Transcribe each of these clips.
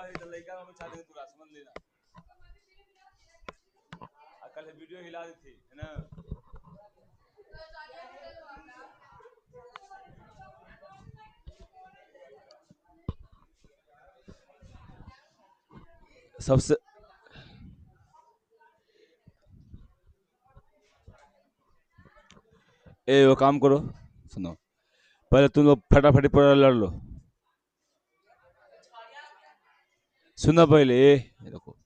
लड़का में छा देंगे पूरा, समझ लेना। कल वीडियो हिला दी थी, है ना। सबसे वो काम करो, सुनो, पहले तुम लोग फटाफट पर लड़ लो। सुनो पहले, देखो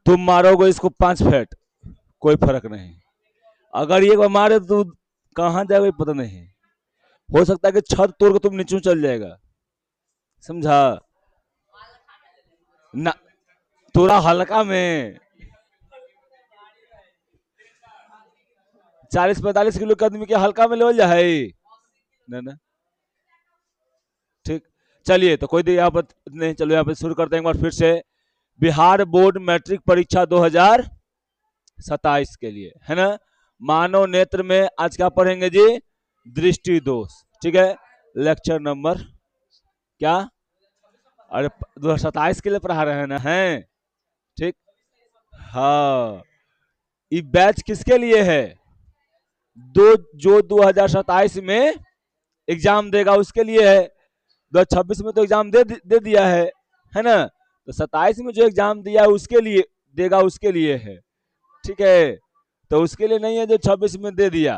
तुम मारोगे इसको 5 फेट, कोई फर्क नहीं। अगर ये मारे तो कहाँ जाएगा पता नहीं, हो सकता है कि छत तोड़ के तुम नीचे चल जाएगा, समझा ना। थोड़ा हल्का में 40-45 किलो के आदमी के हल्का में लेवल जाए ना। ठीक, चलिए तो कोई यहाँ पर नहीं, चलो यहाँ पर शुरू करते हैं एक बार फिर से। बिहार बोर्ड मैट्रिक परीक्षा 2027 के लिए, है ना। मानव नेत्र में आज क्या पढ़ेंगे जी? दृष्टि दोष, ठीक है। लेक्चर नंबर क्या? अरे 2027 के लिए पढ़ा रहे हैं ना, है ठीक। हाँ, ये बैच किसके लिए है? जो 2027 में एग्जाम देगा उसके लिए है। 2026 में तो एग्जाम दे दिया है ना। तो 27 में जो एग्जाम दिया उसके लिए देगा, उसके लिए है, ठीक है। तो उसके लिए नहीं है जो 26 में दे दिया,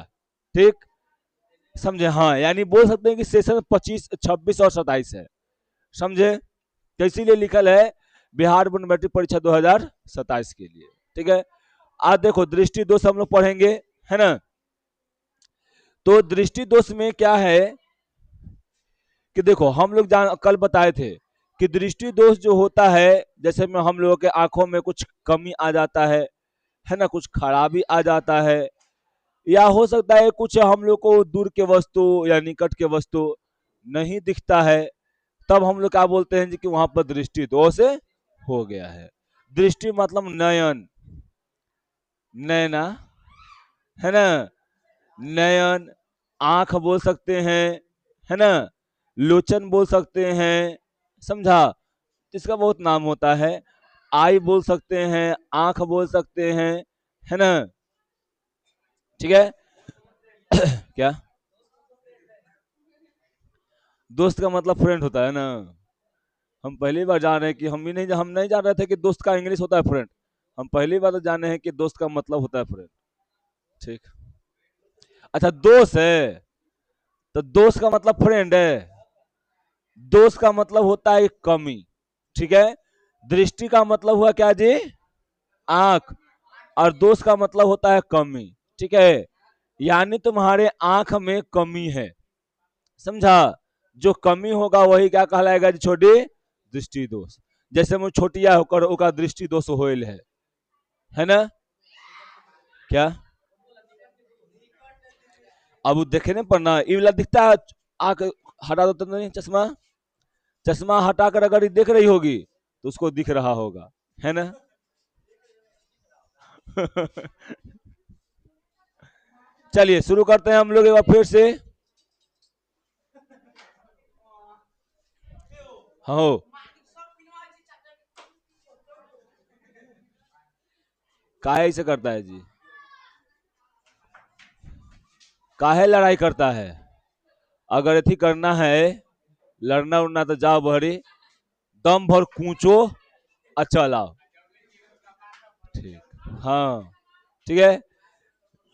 ठीक समझे। हाँ, यानी बोल सकते हैं कि सेशन 25, 26 और 27 है, समझे। तो इसीलिए लिखल है बिहार बोर्ड मैट्रिक परीक्षा 2027 के लिए, ठीक है। आज देखो दृष्टि दोष हम लोग पढ़ेंगे, है ना। तो दृष्टि दोष में क्या है कि देखो हम लोग कल बताए थे कि दृष्टि दोष जो होता है, जैसे में हम लोगों के आंखों में कुछ कमी आ जाता है ना, कुछ खराबी आ जाता है, या हो सकता है कुछ हम लोग को दूर के वस्तु या निकट के वस्तु नहीं दिखता है, तब हम लोग क्या बोलते हैं कि वहां पर दृष्टि दोष हो गया है। दृष्टि मतलब नयन, नैना, है ना, नयन, आंख बोल सकते हैं, है ना, लोचन बोल सकते हैं, समझा। इसका बहुत नाम होता है। आई बोल सकते हैं, आंख बोल सकते हैं, है ना, ठीक है। क्या? दोस्त का मतलब फ्रेंड होता है ना। हम पहली बार जान रहे हैं कि हम नहीं जान रहे थे कि दोस्त का इंग्लिश होता है फ्रेंड। हम पहली बार तो जाने हैं कि दोस्त का मतलब होता है फ्रेंड, ठीक। अच्छा, दोस्त है तो दोस्त का मतलब फ्रेंड है। दोस्त का मतलब होता है कमी, ठीक है। दृष्टि का मतलब हुआ क्या जी? आंख। और दोस्त का मतलब होता है कमी, ठीक है। यानी तुम्हारे आंख में कमी है, समझा। जो कमी होगा वही क्या कहलाएगा जी? छोटी दृष्टि दोष। जैसे मुझे छोटिया होकर ओका दृष्टि दोष होल है ना। क्या? अब देखे नहीं पढ़ना, ये वाला दिखता है, आंख हटा दो तो नहीं, चश्मा, चश्मा हटाकर अगर ये देख रही होगी तो उसको दिख रहा होगा, है ना। चलिए शुरू करते हैं हम लोग एक बार फिर से। हाँ, काहे से करता है जी? काहे लड़ाई करता है? अगर एथी करना है, लड़ना उड़ना तो जाओ बहरी, दम भर कूचो, अच्छा लाओ, ठीक। हाँ, ठीक है।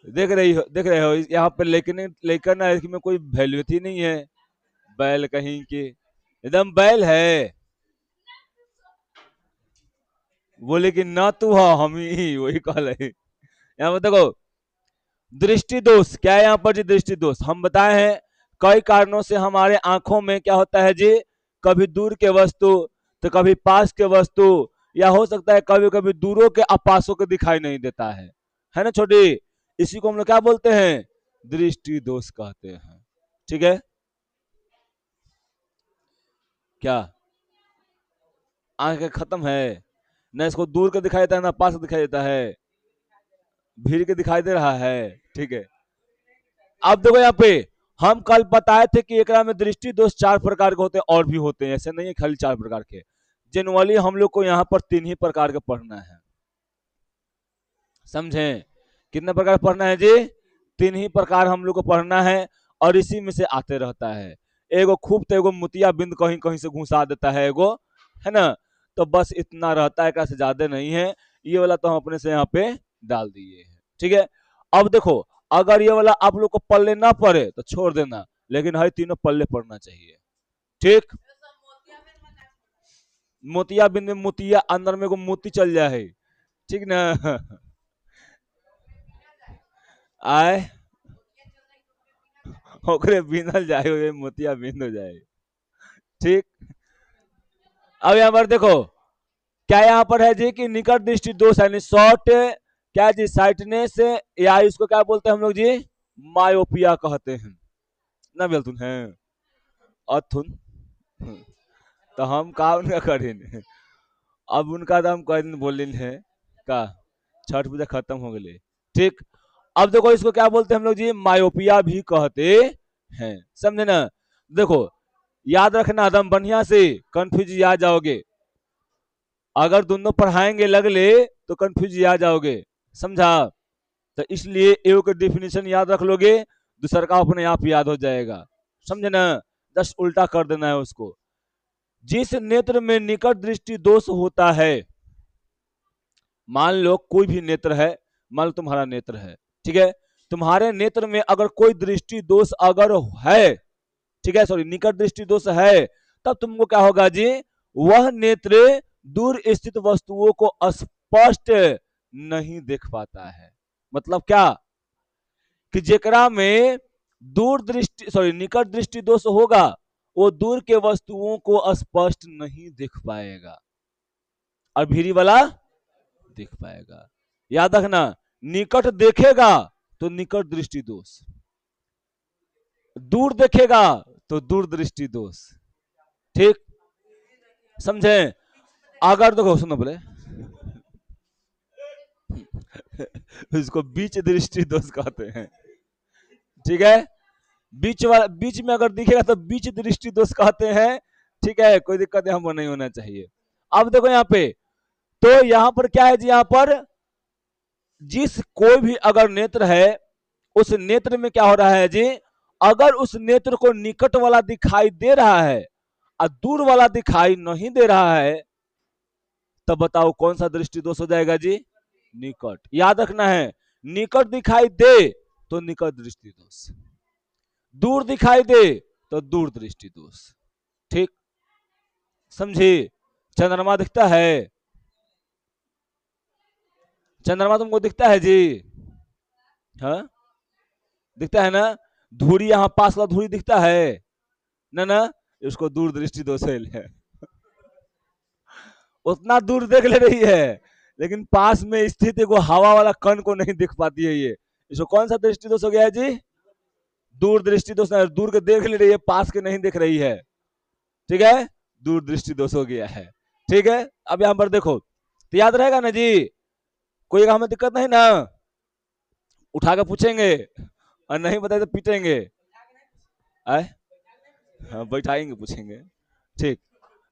देख रहे हो यहाँ पे, लेकिन लेकिन ना इसमें कोई वैल्यू ही नहीं है, बैल कहीं की, एकदम बैल है। बोले कि ना तू हो हम ही वही कह रहे। यहाँ पर देखो, दृष्टि दोष क्या है यहाँ पर जी? दृष्टि दोष हम बताए हैं कई कारणों से हमारे आंखों में क्या होता है जी? कभी दूर के वस्तु तो कभी पास के वस्तु, या हो सकता है कभी कभी दूरों के अपासों को दिखाई नहीं देता है ना छोटी। इसी को हम लोग क्या बोलते हैं? दृष्टि दोष कहते हैं, ठीक है। क्या आंखें खत्म है? न इसको दूर का दिखाई देता है ना पास का दिखाई देता है, भीड़ के दिखाई दे रहा है, ठीक है। अब देखो यहाँ पे हम कल बताए थे कि एकरा में दृष्टि दोष 4 प्रकार के होते हैं, और भी होते हैं, ऐसे नहीं है खाली 4 प्रकार के। जनरली हम लोग को यहाँ पर 3 ही प्रकार के पढ़ना है, समझे? कितने प्रकार पढ़ना है जी? 3 ही प्रकार हम लोग को पढ़ना है, और इसी में से आते रहता है। एगो खूब तो एगो मोतिया बिंद कहीं कहीं से घुसा देता है एगो, है ना? तो बस इतना रहता है, से ज्यादा नहीं है। ये वाला तो हम अपने से यहाँ पे डाल दिए हैं, ठीक है। अब देखो, अगर ये वाला आप लोग को पल्ले ना पड़े तो छोड़ देना, लेकिन हर तीनों पल्ले पड़ना चाहिए, ठीक। मोतिया बिंद में मोतिया अंदर में एगो मोती चल जाए है, ठीक ना? आए ओकरे बिनल जाए, मोतिया बिंद हो जाए, ठीक। अब यहाँ पर देखो, क्या यहाँ पर है जी कि निकट दृष्टि दोष यानी शॉर्ट, क्या जी, साइटनेस, या इसको क्या बोलते हैं हम लोग जी? मायोपिया कहते हैं ना, बेलतुन है अथुन। तो हम का उनका करें, अब उनका तो हम कह बोल है का, छठ पूजा खत्म हो गई, ठीक। अब देखो, इसको क्या बोलते हैं हम लोग जी? मायोपिया भी कहते हैं, समझे ना? देखो, याद रखना एकदम बढ़िया से, कंफ्यूज आ जाओगे, अगर दोनों पढ़ाएंगे लगले तो कंफ्यूज आ जाओगे, समझा? तो इसलिए एओ का डेफिनेशन याद रख लोगे, दूसरा का अपने आप याद हो जाएगा, समझे ना? जस्ट उल्टा कर देना है उसको। जिस नेत्र में निकट दृष्टि दोष होता है, मान लो कोई भी नेत्र है, मान लो तुम्हारा नेत्र है, ठीक है, तुम्हारे नेत्र में अगर कोई दृष्टि दोष अगर है, ठीक है, सॉरी, निकट दृष्टि दोष है, तब तुमको क्या होगा जी? वह नेत्र दूर स्थित वस्तुओं को स्पष्ट नहीं देख पाता है। मतलब क्या? कि जेकरा में दूर दृष्टि, सॉरी, निकट दृष्टि दोष होगा, वो दूर के वस्तुओं को स्पष्ट नहीं देख पाएगा, और भीरी वाला देख पाएगा। याद रखना, निकट देखेगा तो निकट दृष्टि दोष, दूर देखेगा तो दूर दृष्टि दोष, ठीक, समझे? अगर देखो, सुनो बोले इसको बीच दृष्टि दोष कहते हैं, ठीक है। बीच वाला, बीच में अगर दिखेगा तो बीच दृष्टि दोष कहते हैं, ठीक है, कोई दिक्कत यहाँ पर नहीं होना चाहिए। अब देखो यहाँ पे, तो यहाँ पर क्या है जी? यहाँ पर जिस कोई भी अगर नेत्र है, उस नेत्र में क्या हो रहा है जी? अगर उस नेत्र को निकट वाला दिखाई दे रहा है और दूर वाला दिखाई नहीं दे रहा है, तब बताओ कौन सा दृष्टि दोष हो जाएगा जी? निकट। याद रखना है, निकट दिखाई दे तो निकट दृष्टि दोष, दूर दिखाई दे तो दूर दृष्टि दोष, ठीक, समझे? चंद्रमा दिखता है, चंद्रमा तुमको दिखता है जी? हाँ, दिखता है ना? धूरी यहाँ पास का धूरी दिखता है ना? ना, इसको दूर दृष्टि दोष है। उतना दूर देख ले रही है, लेकिन पास में स्थित एगो हवा वाला कण को नहीं दिख पाती है ये, इसको कौन सा दृष्टि दोष हो गया है जी? दूर दृष्टि दोष। दूर के देख ले रही है, पास के नहीं देख रही है, ठीक है, दूर दृष्टि दोष हो गया है, ठीक है। अब यहाँ पर देखो, तो याद रहेगा ना जी? कोई हमें दिक्कत नहीं ना? उठा के पूछेंगे, और नहीं बताए तो पीटेंगे, आए? हाँ, बैठाएंगे, पूछेंगे, ठीक।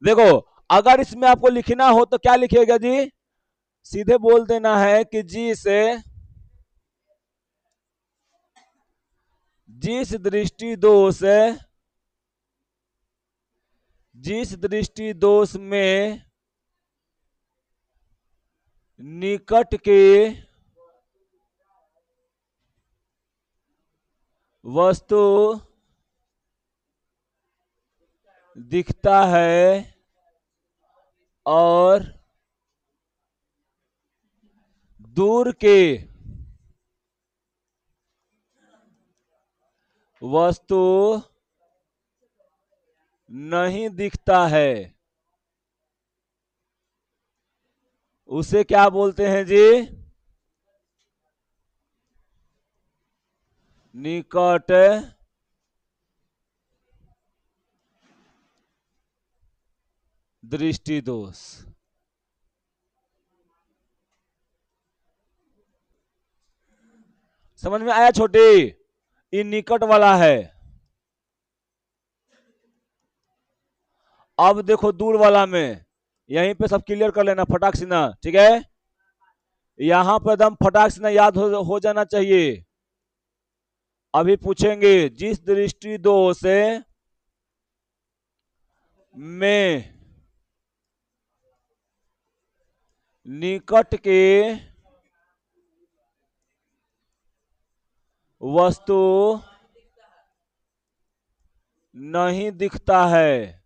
देखो, अगर इसमें आपको लिखना हो तो क्या लिखिएगा जी? सीधे बोल देना है कि जिस दृष्टि दोष, जिस दृष्टि दोष में निकट के वस्तु दिखता है और दूर के वस्तु नहीं दिखता है, उसे क्या बोलते हैं जी? निकट दृष्टि दोष। समझ में आया छोटे? ये निकट वाला है। अब देखो दूर वाला में, यहीं पे सब क्लियर कर लेना फटाक से ना, ठीक है। यहां पर एकदम फटाक से ना याद हो जाना चाहिए। अभी पूछेंगे जिस दृष्टि दोष में निकट के वस्तु नहीं दिखता है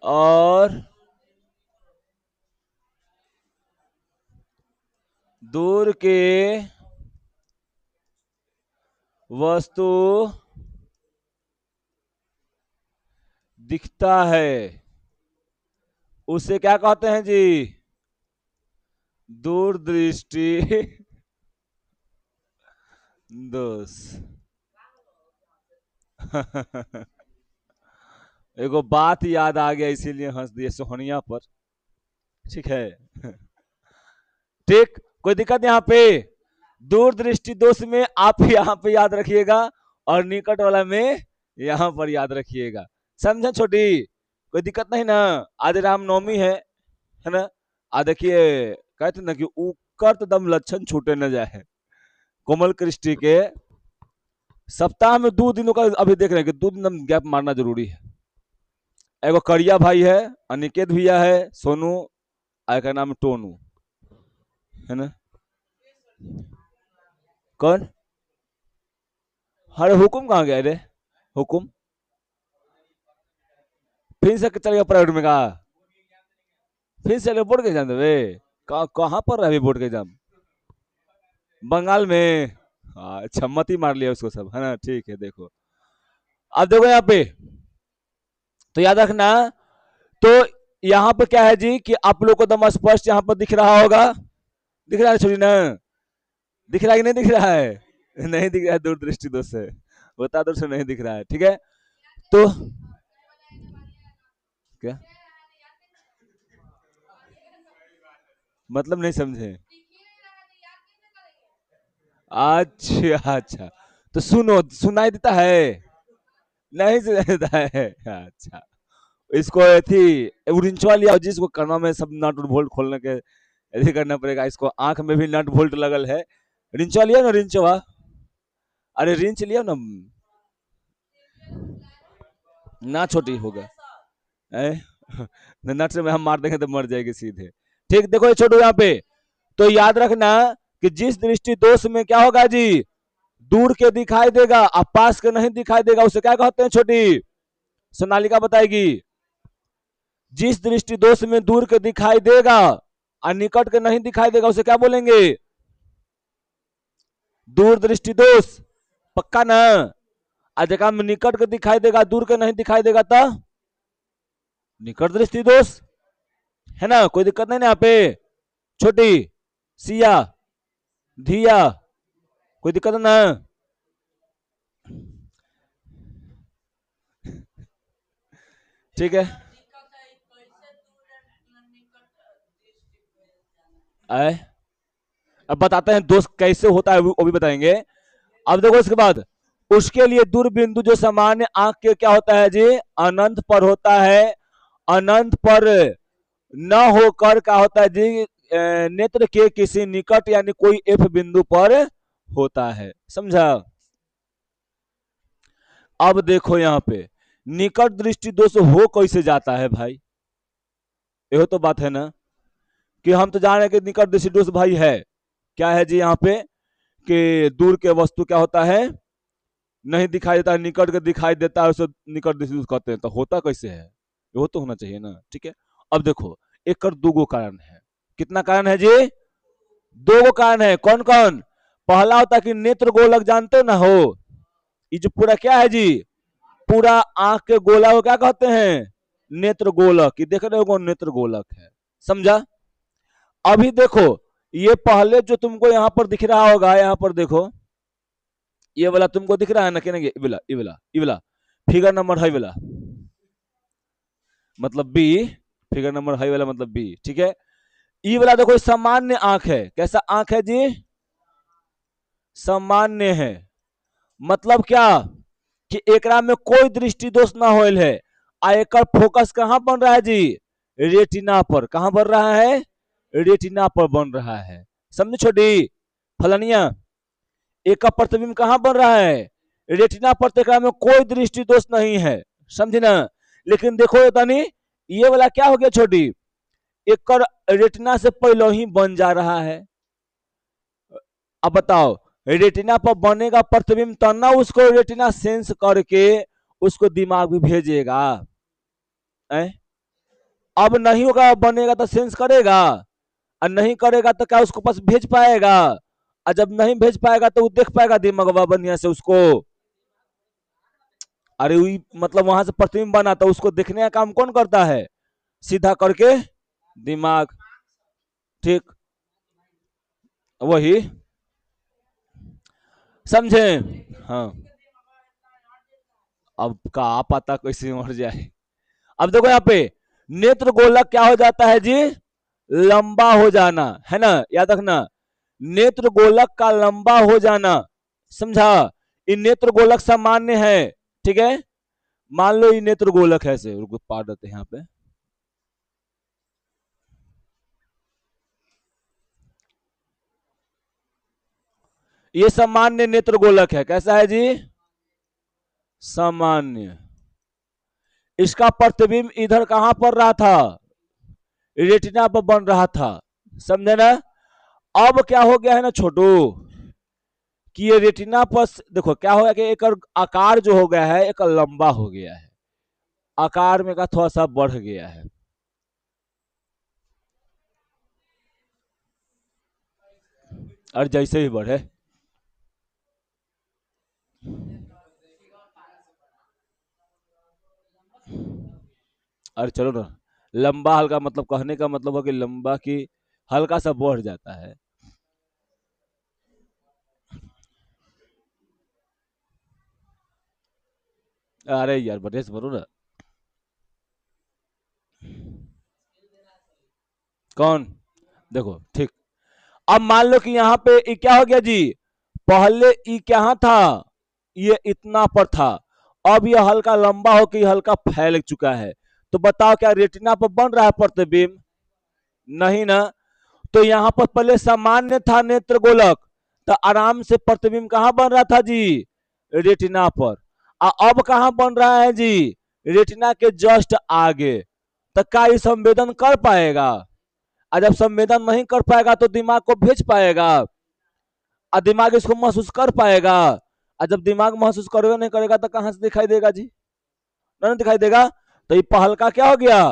और दूर के वस्तु दिखता है, उसे क्या कहते हैं जी? दूरदृष्टि दोष। एगो बात याद आ गया इसीलिए हंस दिए सोहनिया पर, ठीक है। ठीक, कोई दिक्कत यहाँ पे? दूरदृष्टि दोष में आप यहाँ पे याद रखिएगा और निकट वाला में यहाँ पर याद रखिएगा, समझे छोटी? कोई दिक्कत नहीं ना? आज रामनवमी है ना? आज देखिए कहते ना कि उकर दम लक्षण छूटे न जाए। कोमल कृष्टि के सप्ताह में 2 दिनों का अभी देख रहे हैं कि 2 दिन गैप मारना जरूरी है। एगो करिया भाई है, अनिकेत भैया है, सोनू, आय का नाम टोनू है ना? कौन? अरे हुकुम कहाँ गया रे? हुकुम फिर से चल गया प्राइवेट में? कहा फिर से बोर्ड के एग्जाम देवे? कहाँ पर रहे बोर्ड के एग्जाम? बंगाल में? अच्छा, मत ही मार लिया उसको सब, है ना? ठीक है, देखो अब देखो यहाँ पे तो याद रखना। तो यहाँ पर क्या है जी कि आप लोग को एकदम स्पष्ट यहाँ पर दिख रहा होगा, दिख रहा है छोड़ी ना? दिख रहा है कि नहीं दिख रहा है? नहीं दिख रहा है, दूरदृष्टि दोष है, बता दूर से नहीं दिख रहा है, ठीक है। तो क्या मतलब नहीं समझे? अच्छा अच्छा, तो सुनो, सुनाई देता है? नहीं सुनाई देता है? अच्छा, इसको थी रिंचवा लिया जिसको करना में सब नट बोल्ट खोलने के ऐसे करना पड़ेगा। इसको आंख में भी नट बोल्ट लगल है। रिंचवा लिया ना, रिंचवा? अरे रिंच लिया ना, ना छोटी होगा नट से हम मार देंगे तो मर जाएगी सीधे। ठीक, देखो ये छोटू यहाँ पे तो याद रखना कि जिस दृष्टि दोष में क्या होगा जी, दूर के दिखाई देगा अब पास के नहीं दिखाई देगा, उसे क्या कहते हैं छोटी? सोनालिका बताएगी। जिस दृष्टि दोष में दूर के दिखाई देगा और निकट के नहीं दिखाई देगा, उसे क्या बोलेंगे? दूर दृष्टि दोष, पक्का ना? आज में निकट के दिखाई देगा दूर के नहीं दिखाई देगा तो निकट दृष्टि दोष, है ना? कोई दिक्कत नहीं ना यहाँ पे? छोटी, सिया, धिया, कोई दिक्कत ना? ठीक है, आए अब बताते हैं दोष कैसे होता है, वो भी बताएंगे। अब देखो इसके बाद उसके लिए दूर बिंदु जो सामान्य आंख के क्या होता है जी, अनंत पर होता है। अनंत पर न होकर क्या होता है जी, नेत्र के किसी निकट यानी कोई एफ बिंदु पर होता है, समझा? अब देखो यहाँ पे निकट दृष्टि दोष हो कैसे जाता है भाई? यह तो बात है ना कि हम तो जान रहे हैं कि निकट दृष्टि दोष भाई है क्या है जी यहाँ पे कि दूर के वस्तु क्या होता है, नहीं दिखाई देता है, निकट के दिखाई देता है, उसे निकट दृष्टि दोष कहते हैं। तो होता कैसे है? वो तो होना चाहिए ना, ठीक है। अब देखो एक कर 2 कारण है। कितना कारण है जी? 2 कारण है। कौन कौन? पहला होता है कि नेत्र गोलक, जानते हो ना हो? ये जो पूरा क्या है जी, पूरा आंख के गोला को क्या कहते हैं? नेत्र गोलक। ये देख रहे हो कौन नेत्र गोलक है, समझा? अभी देखो ये पहले जो तुमको यहाँ पर दिख रहा होगा, यहाँ पर देखो ये वाला तुमको दिख रहा है ना कि नहीं? ये वाला फिगर नंबर है वाला मतलब बी, फिगर नंबर है वाला मतलब बी, ठीक है। ई वाला देखो सामान्य आंख है। कैसा आंख है जी? सामान्य है। मतलब क्या कि एकरा में कोई दृष्टि दोष ना होल है आयकर फोकस कहां बन रहा है जी? रेटिना पर। कहां बन रहा है? रेटिना पर बन रहा है। समझे छोटी फलनिया? एक का प्रतिबिंब कहां बन रहा है? रेटिना पर। देखा में कोई दृष्टि दोष नहीं है, समझे ना? लेकिन देखो तनी ये वाला क्या हो गया छोटी, एक रेटिना से पहले ही बन जा रहा है। अब बताओ, रेटिना पर बनेगा प्रतिबिंब तब ना उसको रेटिना सेंस करके उसको दिमाग भी भेजेगा। अब नहीं होगा, बनेगा तो सेंस करेगा, और नहीं करेगा तो क्या उसको पास भेज पाएगा? और जब नहीं भेज पाएगा तो वो देख पाएगा दिमाग बढ़िया से उसको? अरे वही मतलब वहां से प्रतिबिंब बना तो उसको देखने का काम कौन करता है? सीधा करके दिमाग। ठीक, वही समझे? हाँ, अब का पता कैसे मर जाए। अब देखो यहाँ पे नेत्र गोलक क्या हो जाता है जी? लंबा हो जाना, है ना? याद रखना, नेत्र गोलक का लंबा हो जाना, समझा? ये नेत्र गोलक सामान्य है, ठीक है? मान लो ये नेत्र गोलक है, से रुको पार देते हैं यहाँ पे। ये सामान्य नेत्र गोलक है। कैसा है जी? सामान्य। इसका प्रतिबिंब इधर कहां पर रहा था? रेटिना पर बन रहा था, समझे ना? अब क्या हो गया है ना छोटू, कि ये रेटिना पर देखो क्या हो गया कि एक आकार जो हो गया है एक लंबा हो गया है, आकार में का थोड़ा सा बढ़ गया है। और जैसे ही बढ़े, अरे चलो ना, लंबा हल्का मतलब कहने का मतलब है कि लंबा की हल्का सा बढ़ जाता है। अरे यार बटेश भरो ना। कौन? देखो ठीक, अब मान लो कि यहाँ पे ई क्या हो गया जी? पहले ई क्या था? ये इतना पर था, अब ये हल्का लंबा होकर हल्का फैल चुका है। तो बताओ क्या रेटिना पर बन रहा है प्रतिबिंब? नहीं ना। तो यहाँ पर पहले सामान्य था नेत्र गोलक, तो आराम से प्रतिबिंब कहां बन रहा था जी? रेटिना पर। अब कहां बन रहा है जी? रेटिना के जस्ट आगे। तो क्या ये संवेदन कर पाएगा? और जब संवेदन नहीं कर पाएगा तो दिमाग को भेज पाएगा, और दिमाग इसको महसूस कर पाएगा। और जब दिमाग महसूस करवे नहीं करेगा तो कहां से दिखाई देगा जी? नहीं दिखाई देगा। तो ये पहल का क्या हो गया?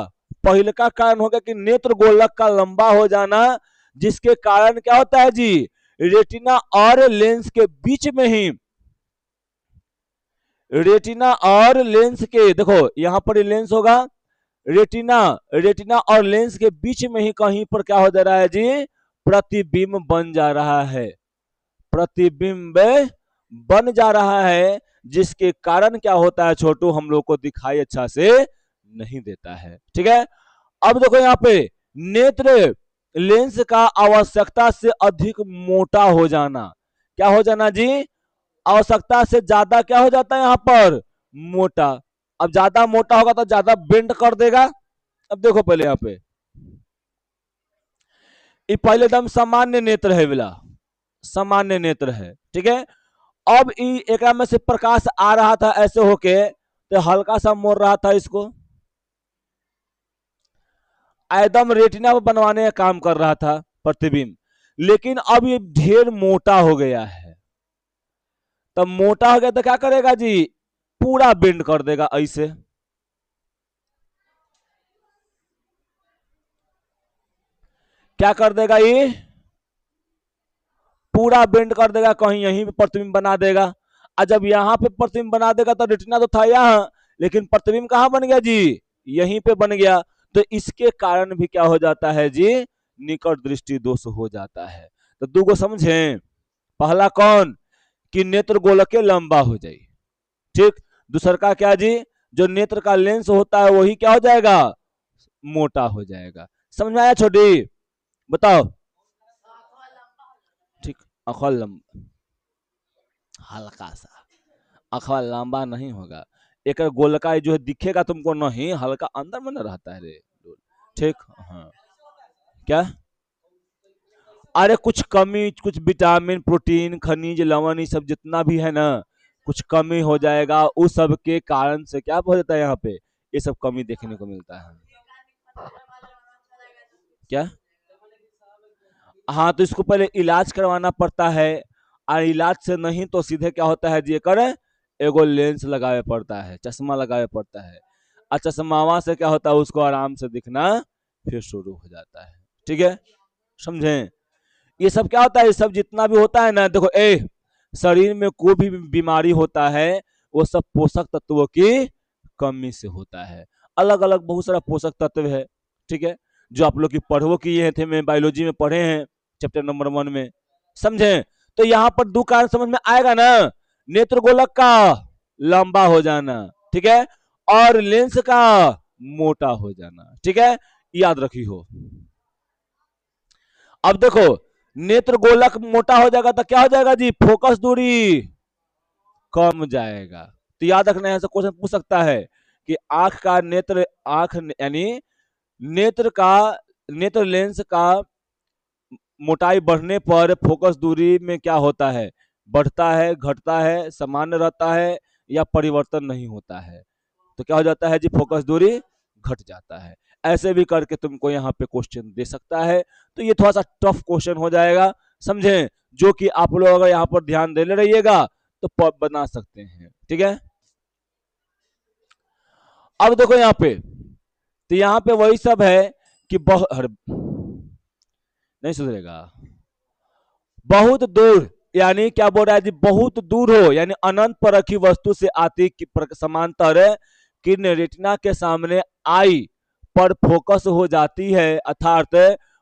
पहल का कारण हो गया कि नेत्र गोलक का लंबा हो जाना, जिसके कारण क्या होता है जी? रेटिना और लेंस के बीच में ही, रेटिना और लेंस के, देखो यहां पर लेंस होगा, रेटिना, रेटिना और लेंस के बीच में ही कहीं पर क्या हो जा रहा है जी? प्रतिबिंब बन जा रहा है, प्रतिबिंब बन जा रहा है, जिसके कारण क्या होता है छोटू, हम लोग को दिखाई अच्छा से नहीं देता है। ठीक है? अब देखो यहाँ पे नेत्र लेंस का आवश्यकता से अधिक मोटा हो जाना। क्या हो जाना जी? आवश्यकता से ज्यादा क्या हो जाता है यहाँ पर? मोटा। अब ज्यादा मोटा होगा तो ज्यादा बेंड कर देगा। अब देखो पहले यहाँ पे, ये पहले एकदम सामान्य नेत्र है वाला, सामान्य नेत्र है, ठीक है? अब एक में से प्रकाश आ रहा था ऐसे होके, तो हल्का सा मोड़ रहा था इसको, एकदम रेटिना पर बनवाने का काम कर रहा था प्रतिबिंब। लेकिन अब ये ढेर मोटा हो गया है, तब मोटा हो गया तो क्या करेगा जी? पूरा बेंड कर देगा ऐसे। क्या कर देगा ये? पूरा बेंड कर देगा, कहीं यहीं पे प्रतिबिंब बना देगा। और जब यहां पे प्रतिबिंब बना देगा तो रेटिना तो था यहां, लेकिन प्रतिबिंब कहां बन गया जी? यहीं पे बन गया। तो इसके कारण भी क्या हो जाता है जी? निकट दृष्टि दोष हो जाता है। तो दो को समझे, पहला कौन? कि नेत्र गोलके लंबा हो जाए, ठीक। दूसर का क्या जी? जो नेत्र का लेंस होता है वही क्या हो जाएगा? मोटा हो जाएगा। समझ में आया छोटी? बताओ। ठीक, अखवा लंबा, हल्का सा, अखवा लंबा नहीं होगा, एक गोलकाय जो है दिखेगा तुमको नहीं, हल्का अंदर में न रहता है रे। ठीक, हाँ। क्या? अरे कुछ कमी, कुछ विटामिन, प्रोटीन, खनिज, लवण, ये सब जितना भी है ना, कुछ कमी हो जाएगा, उस सब के कारण से क्या हो जाता है यहाँ पे, ये सब कमी देखने को मिलता है। क्या? हाँ, तो इसको पहले इलाज करवाना पड़ता है, और इलाज से नहीं तो सीधे क्या होता है जी, करे एगो लेंस लगावे पड़ता है, चश्मा लगावे पड़ता है, और चश्मावा से क्या होता है, उसको आराम से दिखना फिर शुरू हो जाता है। ठीक है, समझे? ये सब क्या होता है, ये सब जितना भी होता है ना, देखो शरीर में कोई भी बीमारी होता है, वो सब पोषक तत्वों की कमी से होता है। अलग अलग बहुत सारा पोषक तत्व है, ठीक है, जो आप लोग की पढ़वो किए थे, मैं बायोलॉजी में पढ़े हैं चैप्टर नंबर 1 में, समझे? तो यहाँ पर दो कारण समझ में आएगा ना, नेत्र गोलक का लंबा हो जाना, ठीक है, और लेंस का मोटा हो जाना, ठीक है, याद रखी हो। अब देखो, नेत्र गोलक मोटा हो जाएगा तो क्या हो जाएगा जी, फोकस दूरी कम जाएगा। तो याद रखना, ऐसा क्वेश्चन पूछ सकता है कि आंख का नेत्र, आंख यानी नेत्र का, नेत्र लेंस का मोटाई बढ़ने पर फोकस दूरी में क्या होता है, बढ़ता है, घटता है, सामान्य रहता है, या परिवर्तन नहीं होता है। तो क्या हो जाता है जी, फोकस दूरी घट जाता है। ऐसे भी करके तुमको यहाँ पे क्वेश्चन दे सकता है। तो ये थोड़ा सा टफ क्वेश्चन हो जाएगा, समझे, जो कि आप लोग अगर यहाँ पर ध्यान देने रहिएगा तो बना सकते हैं। ठीक है, अब देखो यहाँ पे, तो यहाँ पे वही सब है कि नहीं सुधरेगा, बहुत दूर, यानी क्या बोल रहा है जी, बहुत दूर हो, यानी अनंत पर रखी वस्तु से आती समांतर किरण रेटिना के सामने आई पर फोकस हो जाती है, अर्थात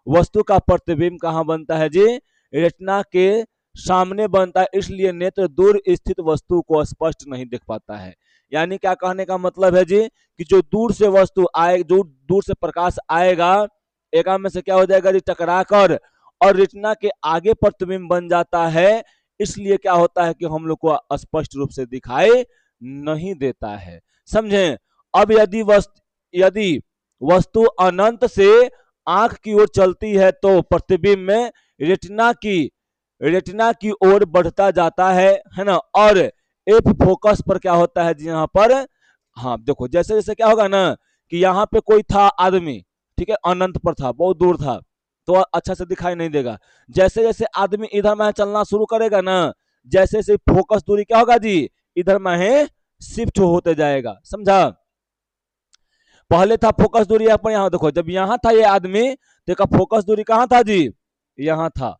वस्तु का प्रतिबिंब कहाँ बनता है जी, रेटिना के सामने बनता है, इसलिए नेत्र दूर स्थित वस्तु को स्पष्ट नहीं देख पाता है। यानी क्या कहने का मतलब है जी, कि जो दूर से वस्तु आए, जो दूर से प्रकाश आएगा, एक में से क्या हो जाएगा जी, टकरा कर और रेटिना के आगे प्रतिबिंब बन जाता है, इसलिए क्या होता है कि हम लोग को स्पष्ट रूप से दिखाई नहीं देता है। समझे? अब यदि वस्तु अनंत से आंख की ओर चलती है तो प्रतिबिंब में रेटिना की ओर बढ़ता जाता है ना, और एफ फोकस पर क्या होता है जी, यहाँ पर, हाँ देखो, जैसे जैसे क्या होगा ना, कि यहाँ पे कोई था आदमी, ठीक है, अनंत पर था, बहुत दूर था, तो अच्छा से दिखाई नहीं देगा। जैसे जैसे आदमी इधर में चलना शुरू करेगा ना, जैसे जैसे फोकस दूरी क्या होगा जी, इधर में शिफ्ट होते जाएगा। समझा? पहले था फोकस दूरी पर, यहाँ देखो, जब यहाँ था ये आदमी, तो एक फोकस दूरी कहाँ था जी, यहाँ था।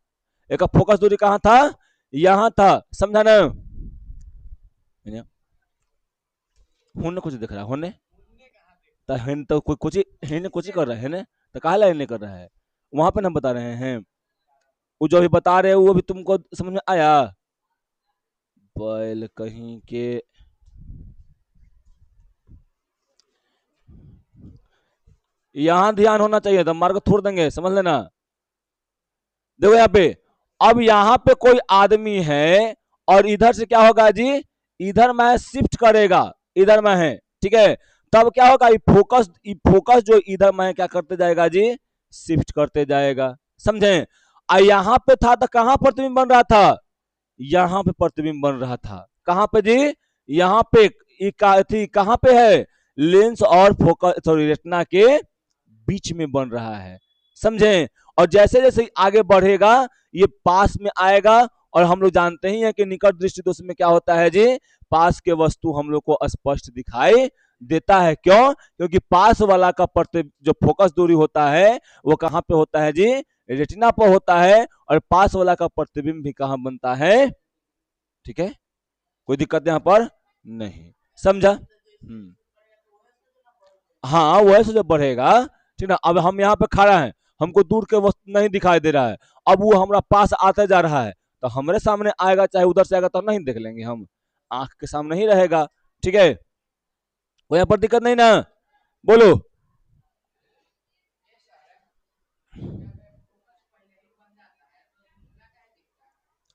एक फोकस दूरी कहाँ था, यहाँ था। समझा ना? होने कुछ दिख रहा है, होने तो हिन तो कुछ हिन कुछ ही कर रहा है ना, तो काहे ला हिन कर रहा है, वहां पे हम बता रहे हैं, वो जो भी बता रहे हैं वो भी तुमको समझ में आया? बैल कहीं के, यहाँ ध्यान होना चाहिए था, मार्ग छोड़ देंगे, समझ लेना। देखो यहाँ पे, अब यहाँ पे कोई आदमी है, और इधर से क्या होगा जी, इधर में शिफ्ट करेगा, इधर में है, ठीक है, तब क्या होगा, फोकस जो इधर में क्या करते जाएगा जी, शिफ्ट करते जाएगा। समझे? यहाँ पे था तो कहाँ प्रतिबिंब बन रहा था, यहाँ पे प्रतिबिंब बन रहा था, कहाँ पे जी, यहाँ पे, कहाँ पे है, लेंस और फोकस, सॉरी, रेटिना के बीच में बन रहा है। समझे? और जैसे जैसे आगे बढ़ेगा, ये पास में आएगा, और हम लोग जानते ही हैं कि निकट दृष्टि दोष में क्या होता है जी, पास के वस्तु हम लोग को स्पष्ट दिखाई देता है। क्यों? क्योंकि पास वाला का जो फोकस दूरी होता है वो कहाँ पे होता है जी, रेटिना पर होता है, और पास वाला का प्रतिबिंब भी कहाँ बनता है। ठीक है, कोई दिक्कत यहाँ पर नहीं। समझा? हाँ, वैसे जब बढ़ेगा, ठीक ना, अब हम यहाँ पे खड़ा हैं, हमको दूर के वस्तु नहीं दिखाई दे रहा है, अब वो हमारा पास आते जा रहा है, तो हमारे सामने आएगा, चाहे उधर से आएगा तो नहीं देख लेंगे हम, आंख के सामने ही रहेगा। ठीक है, वो यहाँ पर दिक्कत नहीं ना, बोलो।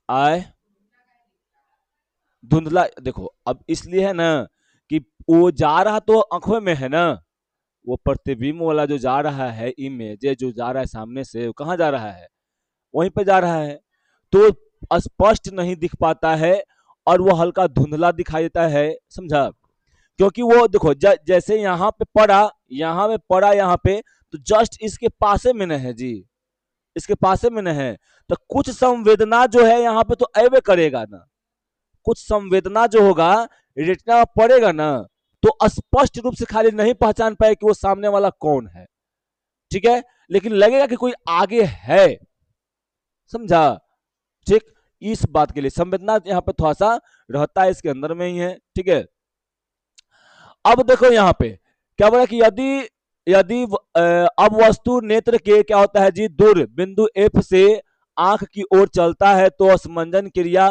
आए धुंधला, देखो अब इसलिए है ना, कि वो जा रहा तो आंखों में है ना, वो प्रतिबिंब वाला जो जा रहा है इमेज जो जा रहा है सामने से, वो कहाँ जा रहा है, वहीं पे जा रहा है, तो स्पष्ट नहीं दिख पाता है और वो हल्का धुंधला दिखाई देता है, समझा। क्योंकि वो देखो जैसे यहाँ पे पड़ा, यहाँ पे पड़ा, यहाँ पे तो जस्ट इसके पासे में न है जी, इसके पासे में न है, तो कुछ संवेदना जो है यहाँ पे तो ऐवे करेगा ना, कुछ संवेदना जो होगा रेटिना में पड़ेगा ना, तो स्पष्ट रूप से खाली नहीं पहचान पाए कि वो सामने वाला कौन है, ठीक है, लेकिन लगेगा कि कोई आगे है, समझा। ठीक, इस बात के लिए संवेदना यहाँ पे थोड़ा सा रहता है, इसके अंदर में ही है, ठीक है। अब देखो यहाँ पे क्या बोला कि यदि यदि अब वस्तु नेत्र के क्या होता है जी, दूर बिंदु एफ से आंख की ओर चलता है तो असमंजन क्रिया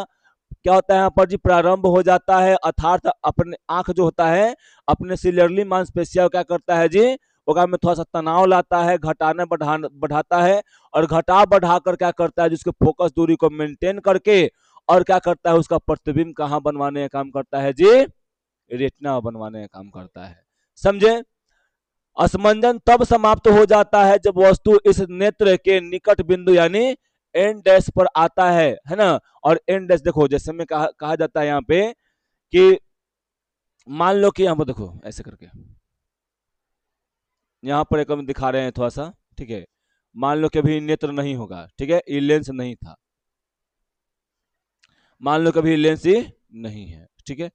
क्या होता है यहाँ पर जी, प्रारंभ हो जाता है, अर्थात अपने आंख जो होता है अपने सिलियरली मांसपेशिया क्या करता है जी, ओका में थोड़ा सा तनाव लाता है, घटाने बढ़ाता है, और घटा बढ़ा कर क्या करता है जिसके फोकस दूरी को मेंटेन करके, और क्या करता है उसका प्रतिबिंब कहाँ बनवाने का काम करता है जी, रेटिना बनवाने का काम करता है, समझे। असमंजन तब समाप्त हो जाता है जब वस्तु इस नेत्र के निकट बिंदु यानी एन डैश पर आता है ना। और एन डैश देखो जैसे में कहा जाता है यहाँ पे कि मान लो कि यहाँ पर देखो ऐसे करके, यहाँ पर एक हम दिखा रहे हैं थोड़ा सा, ठीक है, मान लो कि अभी नेत्र नहीं होगा, ठीक है, ये लेंस नहीं था, मान लो कभी लेंस ही नहीं है, ठीक है।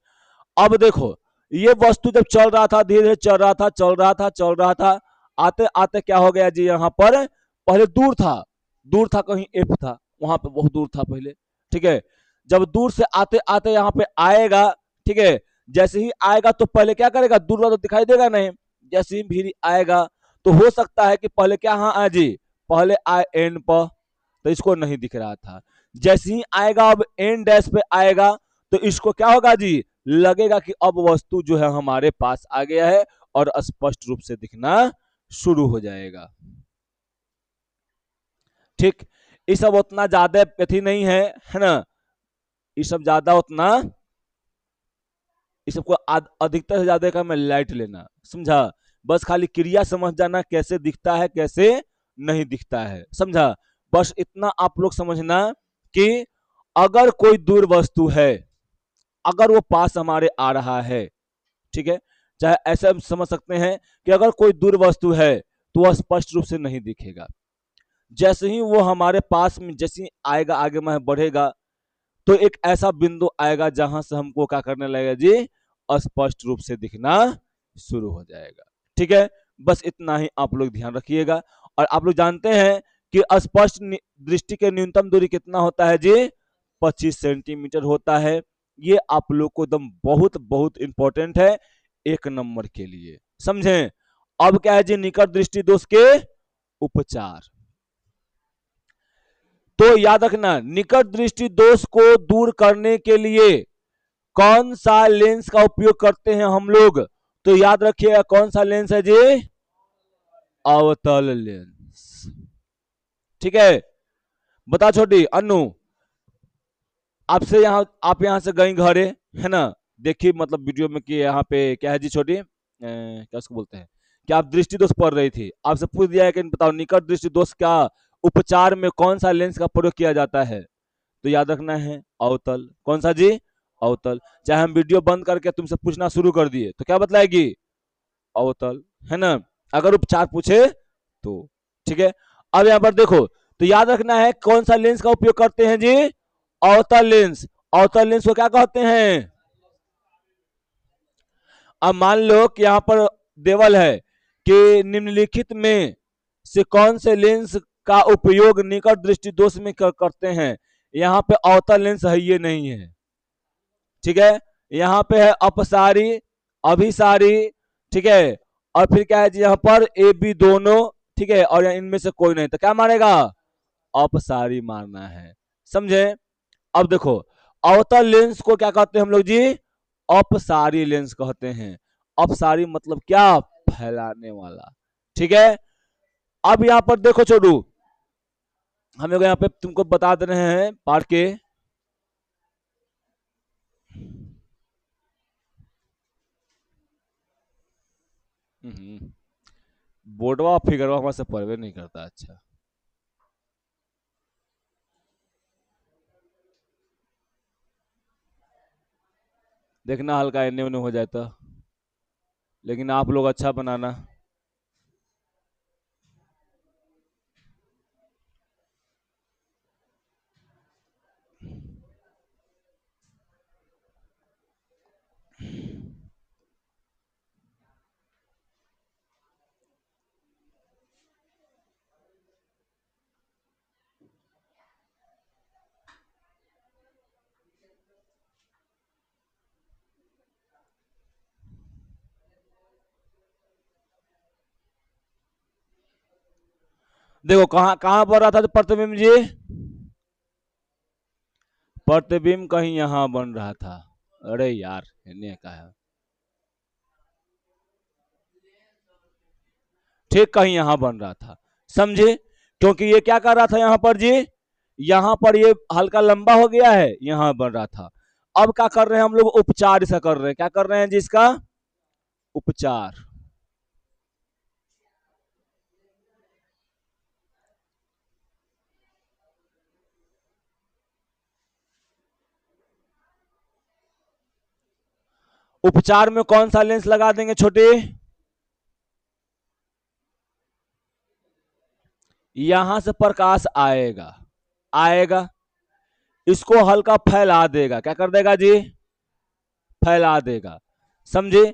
अब देखो ये वस्तु जब चल रहा था, धीरे धीरे चल रहा था, आते आते क्या हो गया जी, यहाँ पर पहले दूर था कहीं एफ था, वहां पे बहुत दूर था पहले, ठीक है। जब दूर से आते आते यहाँ पे आएगा, ठीक है, जैसे ही आएगा तो पहले क्या करेगा, दूर वाला तो दिखाई देगा नहीं, जैसे ही भीड़ आएगा तो हो सकता है कि पहले क्या हाँ आए जी, पहले आए एन पर, तो इसको नहीं दिख रहा था, जैसे ही आएगा अब एन डैश पे आएगा तो इसको क्या होगा जी, लगेगा कि अब वस्तु जो है हमारे पास आ गया है और स्पष्ट रूप से दिखना शुरू हो जाएगा, ठीक। ये सब उतना ज्यादा अथी नहीं है ना, ये सब ज्यादा उतना, इस सबको अधिकतर से ज्यादा का मैं लाइट लेना, समझा, बस खाली क्रिया समझ जाना कैसे दिखता है कैसे नहीं दिखता है, समझा। बस इतना आप लोग समझना कि अगर कोई दूर वस्तु है, अगर वो पास हमारे आ रहा है, ठीक है, चाहे ऐसे हम समझ सकते हैं कि अगर कोई दूर वस्तु है तो वह स्पष्ट रूप से नहीं दिखेगा, जैसे ही वो हमारे पास में जैसे ही आएगा आगे में बढ़ेगा तो एक ऐसा बिंदु आएगा जहां से हमको क्या करने लगेगा जी, स्पष्ट रूप से दिखना शुरू हो जाएगा, ठीक है। बस इतना ही आप लोग ध्यान रखिएगा। और आप लोग जानते हैं कि स्पष्ट दृष्टि के न्यूनतम दूरी कितना होता है जी, 25 सेंटीमीटर होता है। ये आप लोग को एकदम बहुत बहुत इंपॉर्टेंट है एक नंबर के लिए, समझे। अब क्या है जी, निकट दृष्टि दोष के उपचार। तो याद रखना, निकट दृष्टि दोष को दूर करने के लिए कौन सा लेंस का उपयोग करते हैं हम लोग, तो याद रखिएगा कौन सा लेंस है जी, अवतल लेंस, ठीक है। बता छोटी अनु, आपसे यहाँ आप यहाँ से गई घरे है ना, देखिए मतलब वीडियो में कि यहाँ पे क्या है जी छोटी, क्या उसको बोलते हैं, कि आप दृष्टि दोष पढ़ रही थी, आपसे पूछ दिया है कि बताओ निकट दृष्टि दोष का उपचार में कौन सा लेंस का प्रयोग किया जाता है, तो याद रखना है अवतल, कौन सा जी, अवतल। चाहे हम वीडियो बंद करके तुमसे पूछना शुरू कर दिए तो क्या बतलाएगी, अवतल, है ना, अगर उपचार पूछे तो, ठीक है। अब यहाँ पर देखो, तो याद रखना है कौन सा लेंस का उपयोग करते हैं जी, अवतल लेंस। अवतल लेंस को क्या कहते हैं, अब मान लो कि यहां पर देवल है कि निम्नलिखित में से कौन से लेंस का उपयोग निकट दृष्टि दोष में करते हैं, यहाँ पे अवतल लेंस है ये नहीं है, ठीक है। यहाँ पे है अपसारी, अभिसारी, ठीक है, और फिर क्या है जी यहाँ पर ए बी दोनों, ठीक है, और इनमें से कोई नहीं, तो क्या मानेगा, अपसारी मारना है, समझे। अब देखो अवतल लेंस को क्या कहते हैं हम लोग जी, अपसारी लेंस कहते हैं। अपसारी मतलब क्या, फैलाने वाला, ठीक है। अब यहां पर देखो छोड़ू, हम लोग यहाँ पे तुमको बता दे रहे हैं पाठ के, बोर्डवा फिगरवा हमारे से पढ़वे नहीं करता। अच्छा देखना हल्का एने उने हो जाए तो, लेकिन आप लोग अच्छा बनाना। देखो कहां कहां बन रहा था प्रतिबिंब जी, प्रतिबिंब कहीं यहां बन रहा था। अरे यार इन्हें का है, ठीक कहीं यहां बन रहा था, समझे? क्योंकि ये क्या कर रहा था यहां पर जी, यहां पर ये हल्का लंबा हो गया है, यहां बन रहा था। अब क्या कर रहे हैं हम लोग, उपचार इसका कर रहे हैं। क्या कर रहे हैं जी, इसका उपचार। उपचार में कौन सा लेंस लगा देंगे छोटे, यहां से प्रकाश आएगा, आएगा, इसको हल्का फैला देगा। क्या कर देगा जी, फैला देगा, समझे?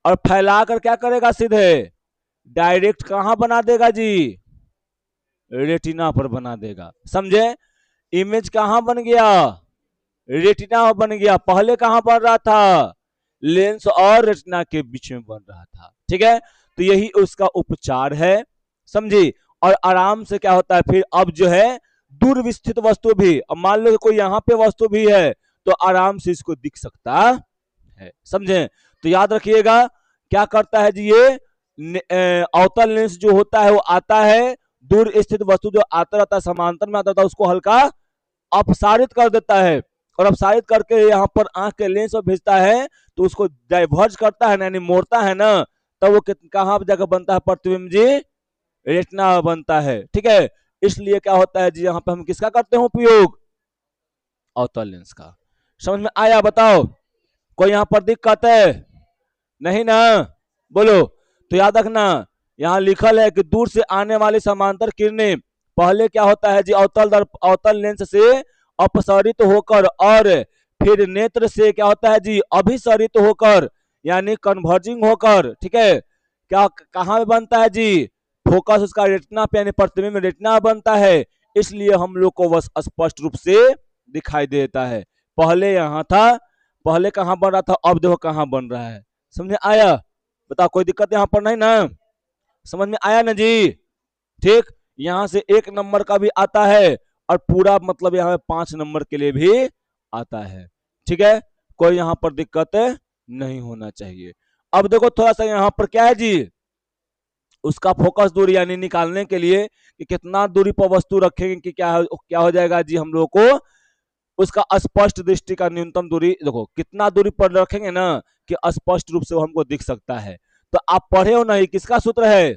और फैला कर क्या करेगा, सीधे डायरेक्ट कहां बना देगा जी, रेटिना पर बना देगा, समझे? इमेज कहां बन गया, रेटिना बन गया। पहले कहां बन रहा था, लेंस और रेटिना के बीच में बन रहा था, ठीक है? तो यही उसका उपचार है, समझी? और आराम से क्या होता है फिर, अब जो है दूर विस्थित वस्तु भी, अब मान लो कि कोई यहां पे वस्तु भी है तो आराम से इसको दिख सकता है, समझे? तो याद रखिएगा क्या करता है जी, ये अवतल लेंस जो होता है वो आता है, दूर स्थित वस्तु जो आता रहता है, समांतर में आता रहता है, उसको हल्का अपसारित कर देता है, और अपसारित करके यहाँ पर आंख के लेंस में भेजता है, तो उसको डाइवर्ज करता है ना, यानी मोड़ता है ना, तब वो कहां जगह बनता है प्रतिबिंब जी, रेटिना बनता है, ठीक है? इसलिए क्या होता है जी, यहाँ पे हम किसका करते हैं उपयोग, अवतल लेंस का। समझ में आया, बताओ कोई यहाँ पर दिक्कत है, नहीं ना, बोलो। तो याद रखना यहाँ लिखल है कि दूर से आने वाली समांतर किरणें पहले क्या होता है जी, अवतल लेंस से अपसरित होकर और फिर नेत्र से क्या होता है जी, अभिसरित होकर, यानी कन्वर्जिंग होकर, ठीक है? क्या कहां बनता है जी, फोकस उसका रेटिना पे, यानी प्रतिबिंब रेटिना बनता है, इसलिए हम लोग को बस स्पष्ट रूप से दिखाई देता है। पहले यहां था, पहले कहां बन रहा था, अब देखो कहां बन रहा है, समझ में आया? बताओ कोई दिक्कत यहाँ पर नहीं ना, समझ में आया ना जी? ठीक, यहां से 1 नंबर का भी आता है, और पूरा मतलब यहाँ 5 नंबर के लिए भी आता है, ठीक है? कोई यहाँ पर दिक्कत नहीं होना चाहिए। अब देखो थोड़ा सा यहाँ पर क्या है जी, उसका फोकस दूरी यानी निकालने के लिए कि कितना दूरी पर वस्तु रखेंगे कि क्या हो जाएगा जी, हम लोग को उसका स्पष्ट दृष्टि का न्यूनतम दूरी, देखो कितना दूरी पर रखेंगे ना कि स्पष्ट रूप से वो हमको दिख सकता है। तो आप पढ़े हो नहीं, किसका सूत्र है,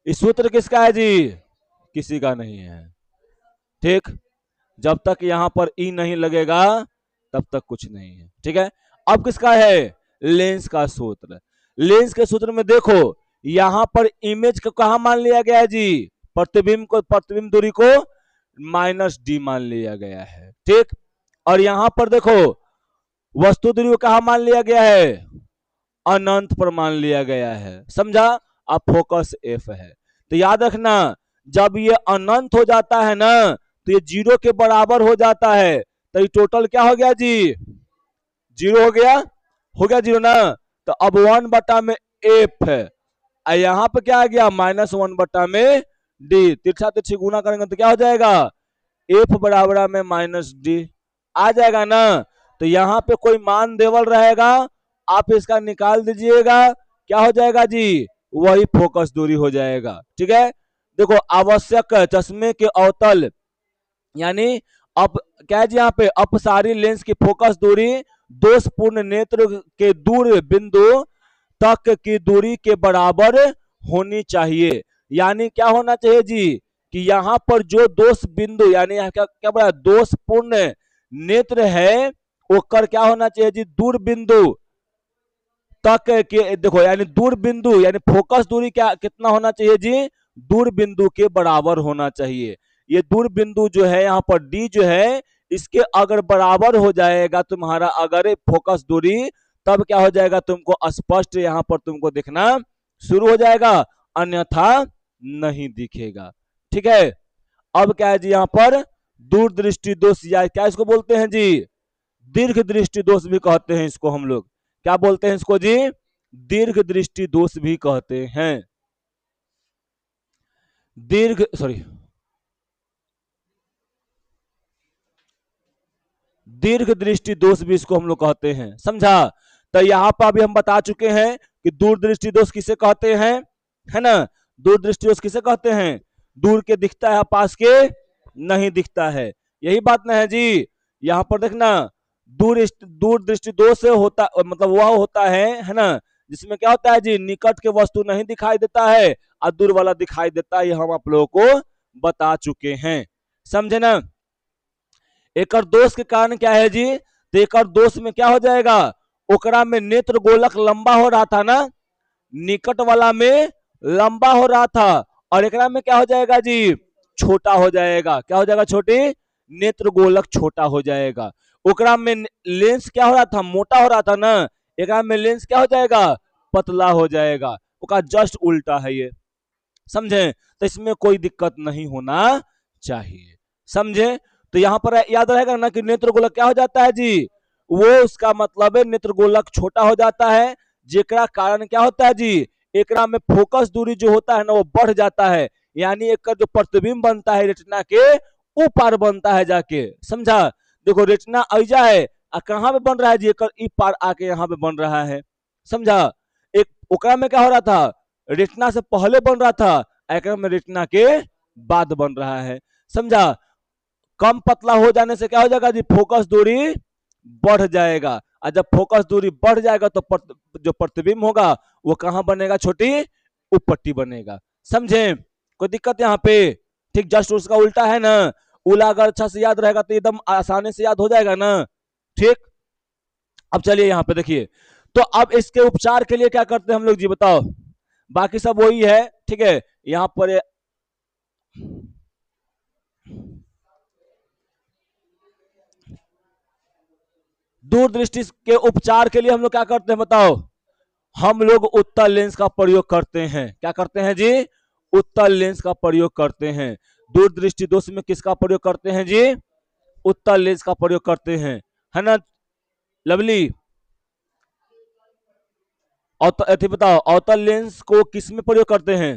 इस सूत्र किसका है जी, किसी का नहीं है, ठीक? जब तक यहां पर ई नहीं लगेगा तब तक कुछ नहीं है, ठीक है? अब किसका है, लेंस का सूत्र। लेंस के सूत्र में देखो यहां पर इमेज को कहा मान लिया गया है जी, प्रतिबिंब को, प्रतिबिंब दूरी को -d मान लिया गया है, ठीक? और यहां पर देखो वस्तु दूरी को कहा मान लिया गया है, अनंत पर मान लिया गया है, समझा? अब फोकस एफ है। तो याद रखना जब ये अनंत हो जाता है ना तो ये 0 के बराबर हो जाता है, तो ये टोटल क्या हो गया जी, 0 हो गया 0 ना। तो अब 1 बटा में एफ है, यहाँ पे क्या आ गया, -1 बटा में डी, तिरछा तिरछी गुना करेंगे तो क्या हो जाएगा, एफ बराबर में -d आ जाएगा ना। तो यहाँ पे कोई मान देवल रहेगा, आप इसका निकाल दीजिएगा, क्या हो जाएगा जी, वही फोकस दूरी हो जाएगा, ठीक है? देखो आवश्यक चश्मे के अवतल यानी अब क्या है जी, यहाँ पे अपसारी लेंस की फोकस दूरी दोषपूर्ण नेत्र के दूर बिंदु तक की दूरी के बराबर होनी चाहिए। यानी क्या होना चाहिए जी कि यहां पर जो दोष बिंदु यानी यहाँ क्या बोला दोषपूर्ण नेत्र है वो कर क्या होना चाहिए जी दूर बिंदु तक के देखो यानी दूर बिंदु यानी फोकस दूरी क्या कितना होना चाहिए जी दूर बिंदु के बराबर होना चाहिए। ये दूर बिंदु जो है यहाँ पर डी जो है इसके अगर बराबर हो जाएगा तुम्हारा अगर फोकस दूरी तब क्या हो जाएगा तुमको स्पष्ट यहाँ पर तुमको दिखना शुरू हो जाएगा अन्यथा नहीं दिखेगा। ठीक है। अब क्या है जी यहाँ पर दूरदृष्टि दोष या क्या इसको बोलते हैं जी दीर्घ दृष्टि दोष भी कहते हैं इसको हम लोग क्या बोलते हैं इसको जी दीर्घ दृष्टि दोष भी कहते हैं। दीर्घ सॉरी दीर्घ दृष्टि दोष भी इसको हम लोग कहते हैं समझा। तो यहां पर अभी हम बता चुके हैं कि दूरदृष्टि दोष किसे कहते हैं है ना। दूरदृष्टि दोष किसे कहते हैं दूर के दिखता है पास के नहीं दिखता है यही बात ना है जी। यहां पर देखना दूर दृष्टि दोष होता मतलब वह होता है ना जिसमें क्या होता है जी निकट के वस्तु नहीं दिखाई देता है और दूर वाला दिखाई देता है। ये हम आप लोगों को बता चुके हैं समझे ना। एक दोष के कारण क्या है जी तो एक दोष में क्या हो जाएगा ओकरा में नेत्र गोलक लंबा हो रहा था ना निकट वाला में लंबा हो रहा था और एकरा में क्या हो जाएगा जी छोटा हो जाएगा। क्या हो जाएगा छोटी नेत्र गोलक छोटा हो जाएगा। ओकरा में लेंस क्या हो रहा था मोटा हो रहा था ना एकरा में लेंस क्या हो जाएगा पतला हो जाएगा। ओका जस्ट उल्टा है ये समझे। तो इसमें कोई दिक्कत नहीं होना चाहिए समझे। तो यहां पर याद रहेगा ना कि नेत्र गोलक क्या हो जाता है जी वो उसका मतलब है नेत्र गोलक छोटा हो जाता है जेकरा कारण क्या होता है जी एकरा में फोकस दूरी जो होता है ना वो बढ़ जाता है यानी एक जो प्रतिबिंब बनता है रेटिना के ऊपर बनता है जाके समझा। देखो रेटिना ऐजा है कहां पे बन रहा है जी एक ई पार आके यहाँ पे बन रहा है समझा। एक ओकरा में क्या हो रहा था रेटिना से पहले बन रहा था एकरा में रेटिना के बाद बन रहा है समझा। कम पतला हो जाने से क्या हो जाएगा जी फोकस दूरी बढ़ जाएगा और जब फोकस दूरी बढ़ जाएगा तो जो प्रतिबिंब होगा वो कहां बनेगा छोटी उपपट्टी बनेगा समझे। कोई दिक्कत यहाँ पे ठीक जस्ट उसका उल्टा है ना उला अगर अच्छा से याद रहेगा तो एकदम आसानी से याद हो जाएगा ना ठीक। अब चलिए यहाँ पे देखिए तो अब इसके उपचार के लिए क्या करते हैं हम लोग जी बताओ बाकी सब वही है ठीक है। यहाँ पर दूरदृष्टि के उपचार के लिए हम लोग क्या करते हैं बताओ हम लोग उत्तल लेंस का प्रयोग करते हैं। क्या करते हैं जी उत्तल लेंस का प्रयोग करते हैं। दूरदृष्टि दोष में किसका प्रयोग करते हैं जी उत्तल लेंस का प्रयोग करते हैं है ना लवली। अथी बताओ अवतल लेंस को किस में प्रयोग करते हैं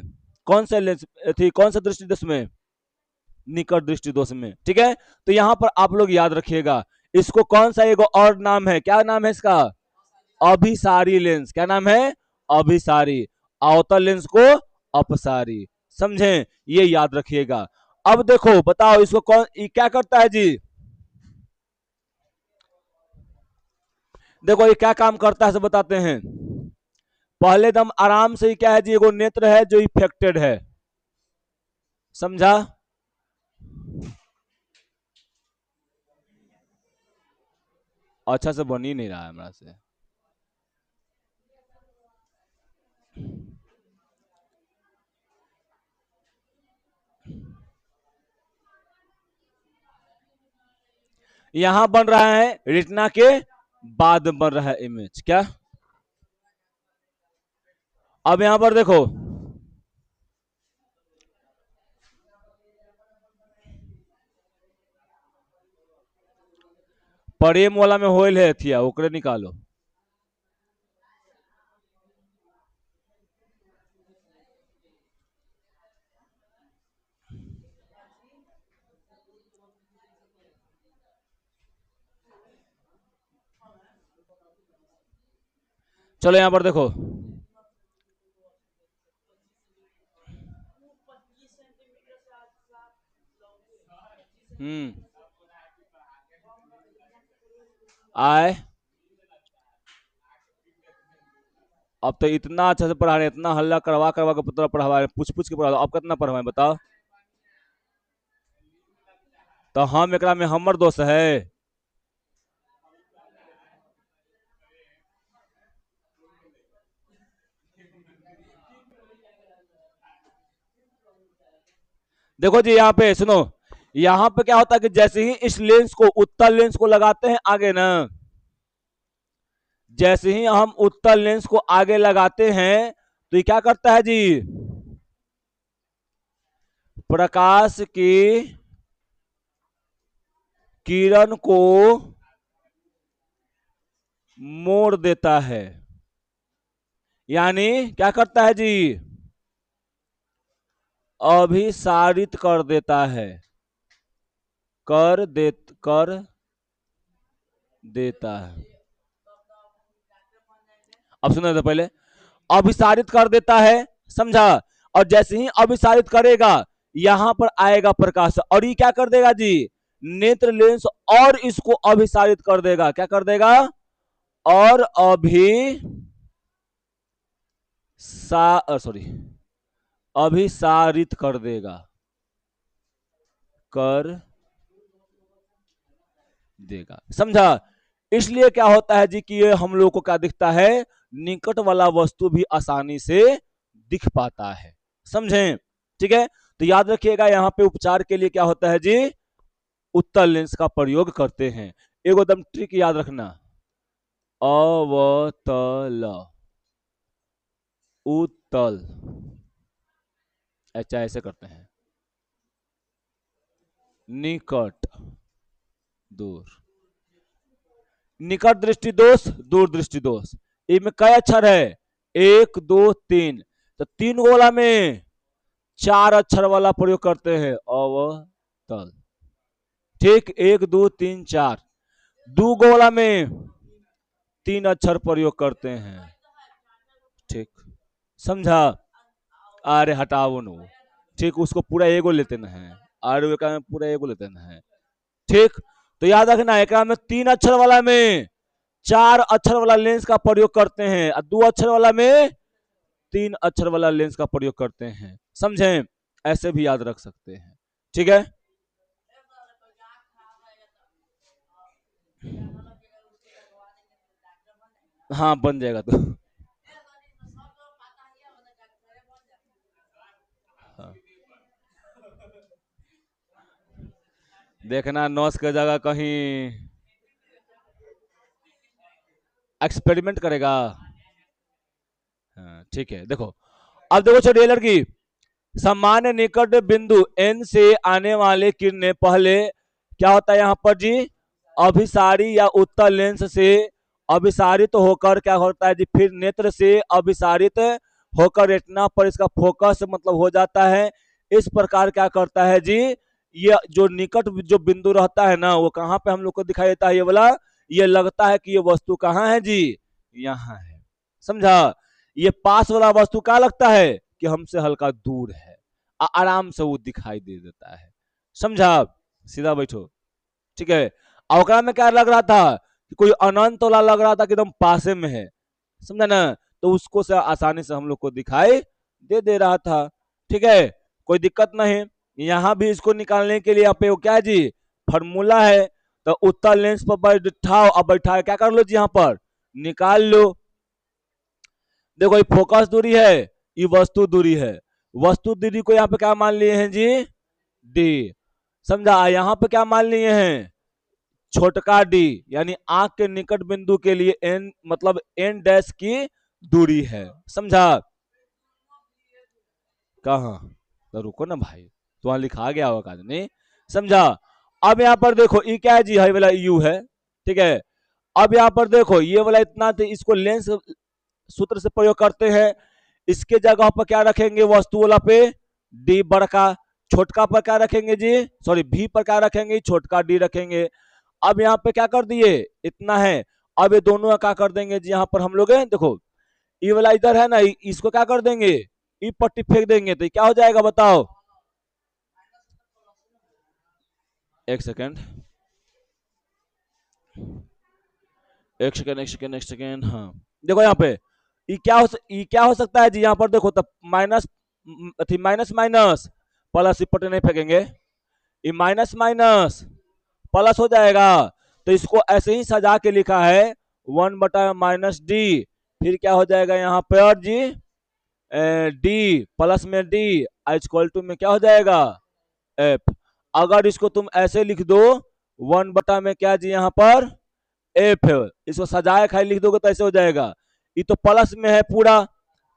कौन से लेंस थी कौन सा दृष्टि दोष में निकट दृष्टि दोष में ठीक है। तो यहां पर आप लोग याद रखिएगा इसको कौन सा एगो और नाम है क्या नाम है इसका अभिसारी लेंस। क्या नाम है अभिसारी अवतल लेंस को अपसारी समझे ये याद रखिएगा। अब देखो बताओ इसको कौन क्या करता है जी देखो ये क्या काम करता है सब बताते हैं। पहले दम आराम से ही क्या है जी एगो नेत्र है जो इफेक्टेड है समझा। अच्छा से बन ही नहीं रहा है हमारा से यहां बन रहा है रेटिना के बाद बन रहा है इमेज क्या। अब यहां पर देखो प्रेम वाला में होल है थिया ओकरे निकालो चलो यहां पर देखो आए अब तो इतना अच्छा से पढ़ा रहे हैं, इतना हल्ला करवा करवा के पुत्र पढ़वा रहे हैं, पूछ पूछ के पढ़ा रहे हैं। अब कितना पढ़वाएं बताओ। तो हम एकरा में हमर दोस्त है। देखो जी यहाँ पे सुनो, यहाँ पे क्या होता है कि जैसे ही इस लेंस को, उत्तल लेंस को लगाते हैं आगे ना, जैसे ही हम उत्तल लेंस को आगे लगाते हैं तो ये क्या करता है जी, प्रकाश की किरण को मोड़ देता है। यानी क्या करता है जी, अभिसारित कर देता है, कर देता है। अब सुनो तो पहले, अभिसारित कर देता है, समझा। और जैसे ही अभिसारित करेगा यहां पर आएगा प्रकाश, और ये क्या कर देगा जी, नेत्र लेंस और इसको अभिसारित कर देगा। क्या कर देगा, और सॉरी, अभिसारित कर देगा, कर देगा, समझा। इसलिए क्या होता है जी कि ये हम लोग को क्या दिखता है, निकट वाला वस्तु भी आसानी से दिख पाता है, समझे। ठीक है, तो याद रखिएगा यहाँ पे उपचार के लिए क्या होता है जी, उत्तल लेंस का प्रयोग करते हैं। एक एकदम ट्रिक याद रखना, अवतल उत्तल, अच्छा ऐसे करते हैं, निकट दूर, निकट दृष्टि दोष, दूर दृष्टि दोष। इनमें कई अक्षर है, एक दो तीन, तो तीन गोला में चार अक्षर वाला प्रयोग करते हैं, अवतल। ठीक, एक दो तीन चार। दो गोला में तीन अक्षर प्रयोग करते हैं, ठीक, समझा। अरे हटाओ नो, ठीक, उसको पूरा एगो लेते न है, आर का में पूरा एगो लेते न है, ठीक। तो याद रखना, एक में तीन अक्षर वाला में चार अक्षर वाला लेंस का प्रयोग करते हैं, और दो अक्षर वाला में तीन अक्षर वाला लेंस का प्रयोग करते हैं, समझे। ऐसे भी याद रख सकते हैं, ठीक है। हाँ बन जाएगा तो। हाँ। देखना नॉस की जगह कहीं एक्सपेरिमेंट करेगा। हाँ ठीक है, देखो अब देखो छोटी लड़की, सामान्य निकट बिंदु एन से आने वाले किरणें पहले क्या होता है यहाँ पर जी, अभिसारी या उत्तल लेंस से अभिसारित होकर क्या होता है जी, फिर नेत्र से अभिसारित होकर रेटिना पर इसका फोकस मतलब हो जाता है। इस प्रकार क्या करता है जी, ये जो निकट जो बिंदु रहता है ना, वो कहाँ पे हम लोग को दिखाई देता है, ये वाला, ये लगता है कि ये वस्तु कहाँ है जी, यहाँ है, समझा। ये पास वाला वस्तु क्या लगता है कि हमसे हल्का दूर है, आराम से वो दिखाई दे देता है, समझा। सीधा बैठो, ठीक है। अवकरा में क्या लग रहा था कि कोई अनंत वाला लग रहा था कि एकदम पासे में है, समझा ना। तो उसको से आसानी से हम लोग को दिखाई दे रहा था, ठीक है, कोई दिक्कत नहीं। यहां भी इसको निकालने के लिए आप क्या है जी, फॉर्मूला है। तो उत्तल लेंस पर बैठाओ, अब बैठा क्या कर लो जी, यहाँ पर निकाल लो। देखो ये फोकस दूरी है, ये वस्तु दूरी है, वस्तु दूरी को यहाँ पे क्या मान लिए हैं जी, डी, समझा। यहाँ पे क्या मान लिए हैं, छोटका डी, यानी आंख के निकट बिंदु के लिए एन मतलब एन डैश की दूरी है, समझा। कहा, तो रुको ना भाई, तो वहां लिखा गया होगा नहीं, समझा। अब यहाँ पर देखो ये क्या है जी, हाई वाला यू है, ठीक है। अब यहाँ पर देखो ये वाला इतना, इसको लेंस सूत्र से प्रयोग करते हैं। इसके जगह पर क्या रखेंगे, वस्तु वाला पे डी बड़का, छोटका पर क्या रखेंगे जी, सॉरी भी पर क्या रखेंगे, छोटका डी रखेंगे। अब यहाँ पे क्या कर दिए, इतना है। अब ये दोनों क्या कर देंगे जी, यहाँ पर हम लोग देखो ये वाला इधर है ना, इसको क्या कर देंगे, ई पट्टी फेंक देंगे, तो क्या हो जाएगा बताओ। एक सेकेंड, एक सेकेंड, एक सेकेंड, एक सेकेंड, हाँ देखो यहाँ पे ये क्या हो सकता है जी, यहाँ पर देखो, तब माइनस माइनस माइनस प्लस, पटे नहीं फेंकेंगे, ये माइनस माइनस प्लस हो जाएगा। तो इसको ऐसे ही सजा के लिखा है 1/-डी, फिर क्या हो जाएगा यहाँ पर जी, डी प्लस में डी इक्वल टू में क्या हो जाएगा एफ। अगर इसको तुम ऐसे लिख दो 1 में क्या जी यहाँ पर एफ, इसको सजाए खाली लिख दोगे तो ऐसे हो जाएगा। ये तो प्लस में है पूरा,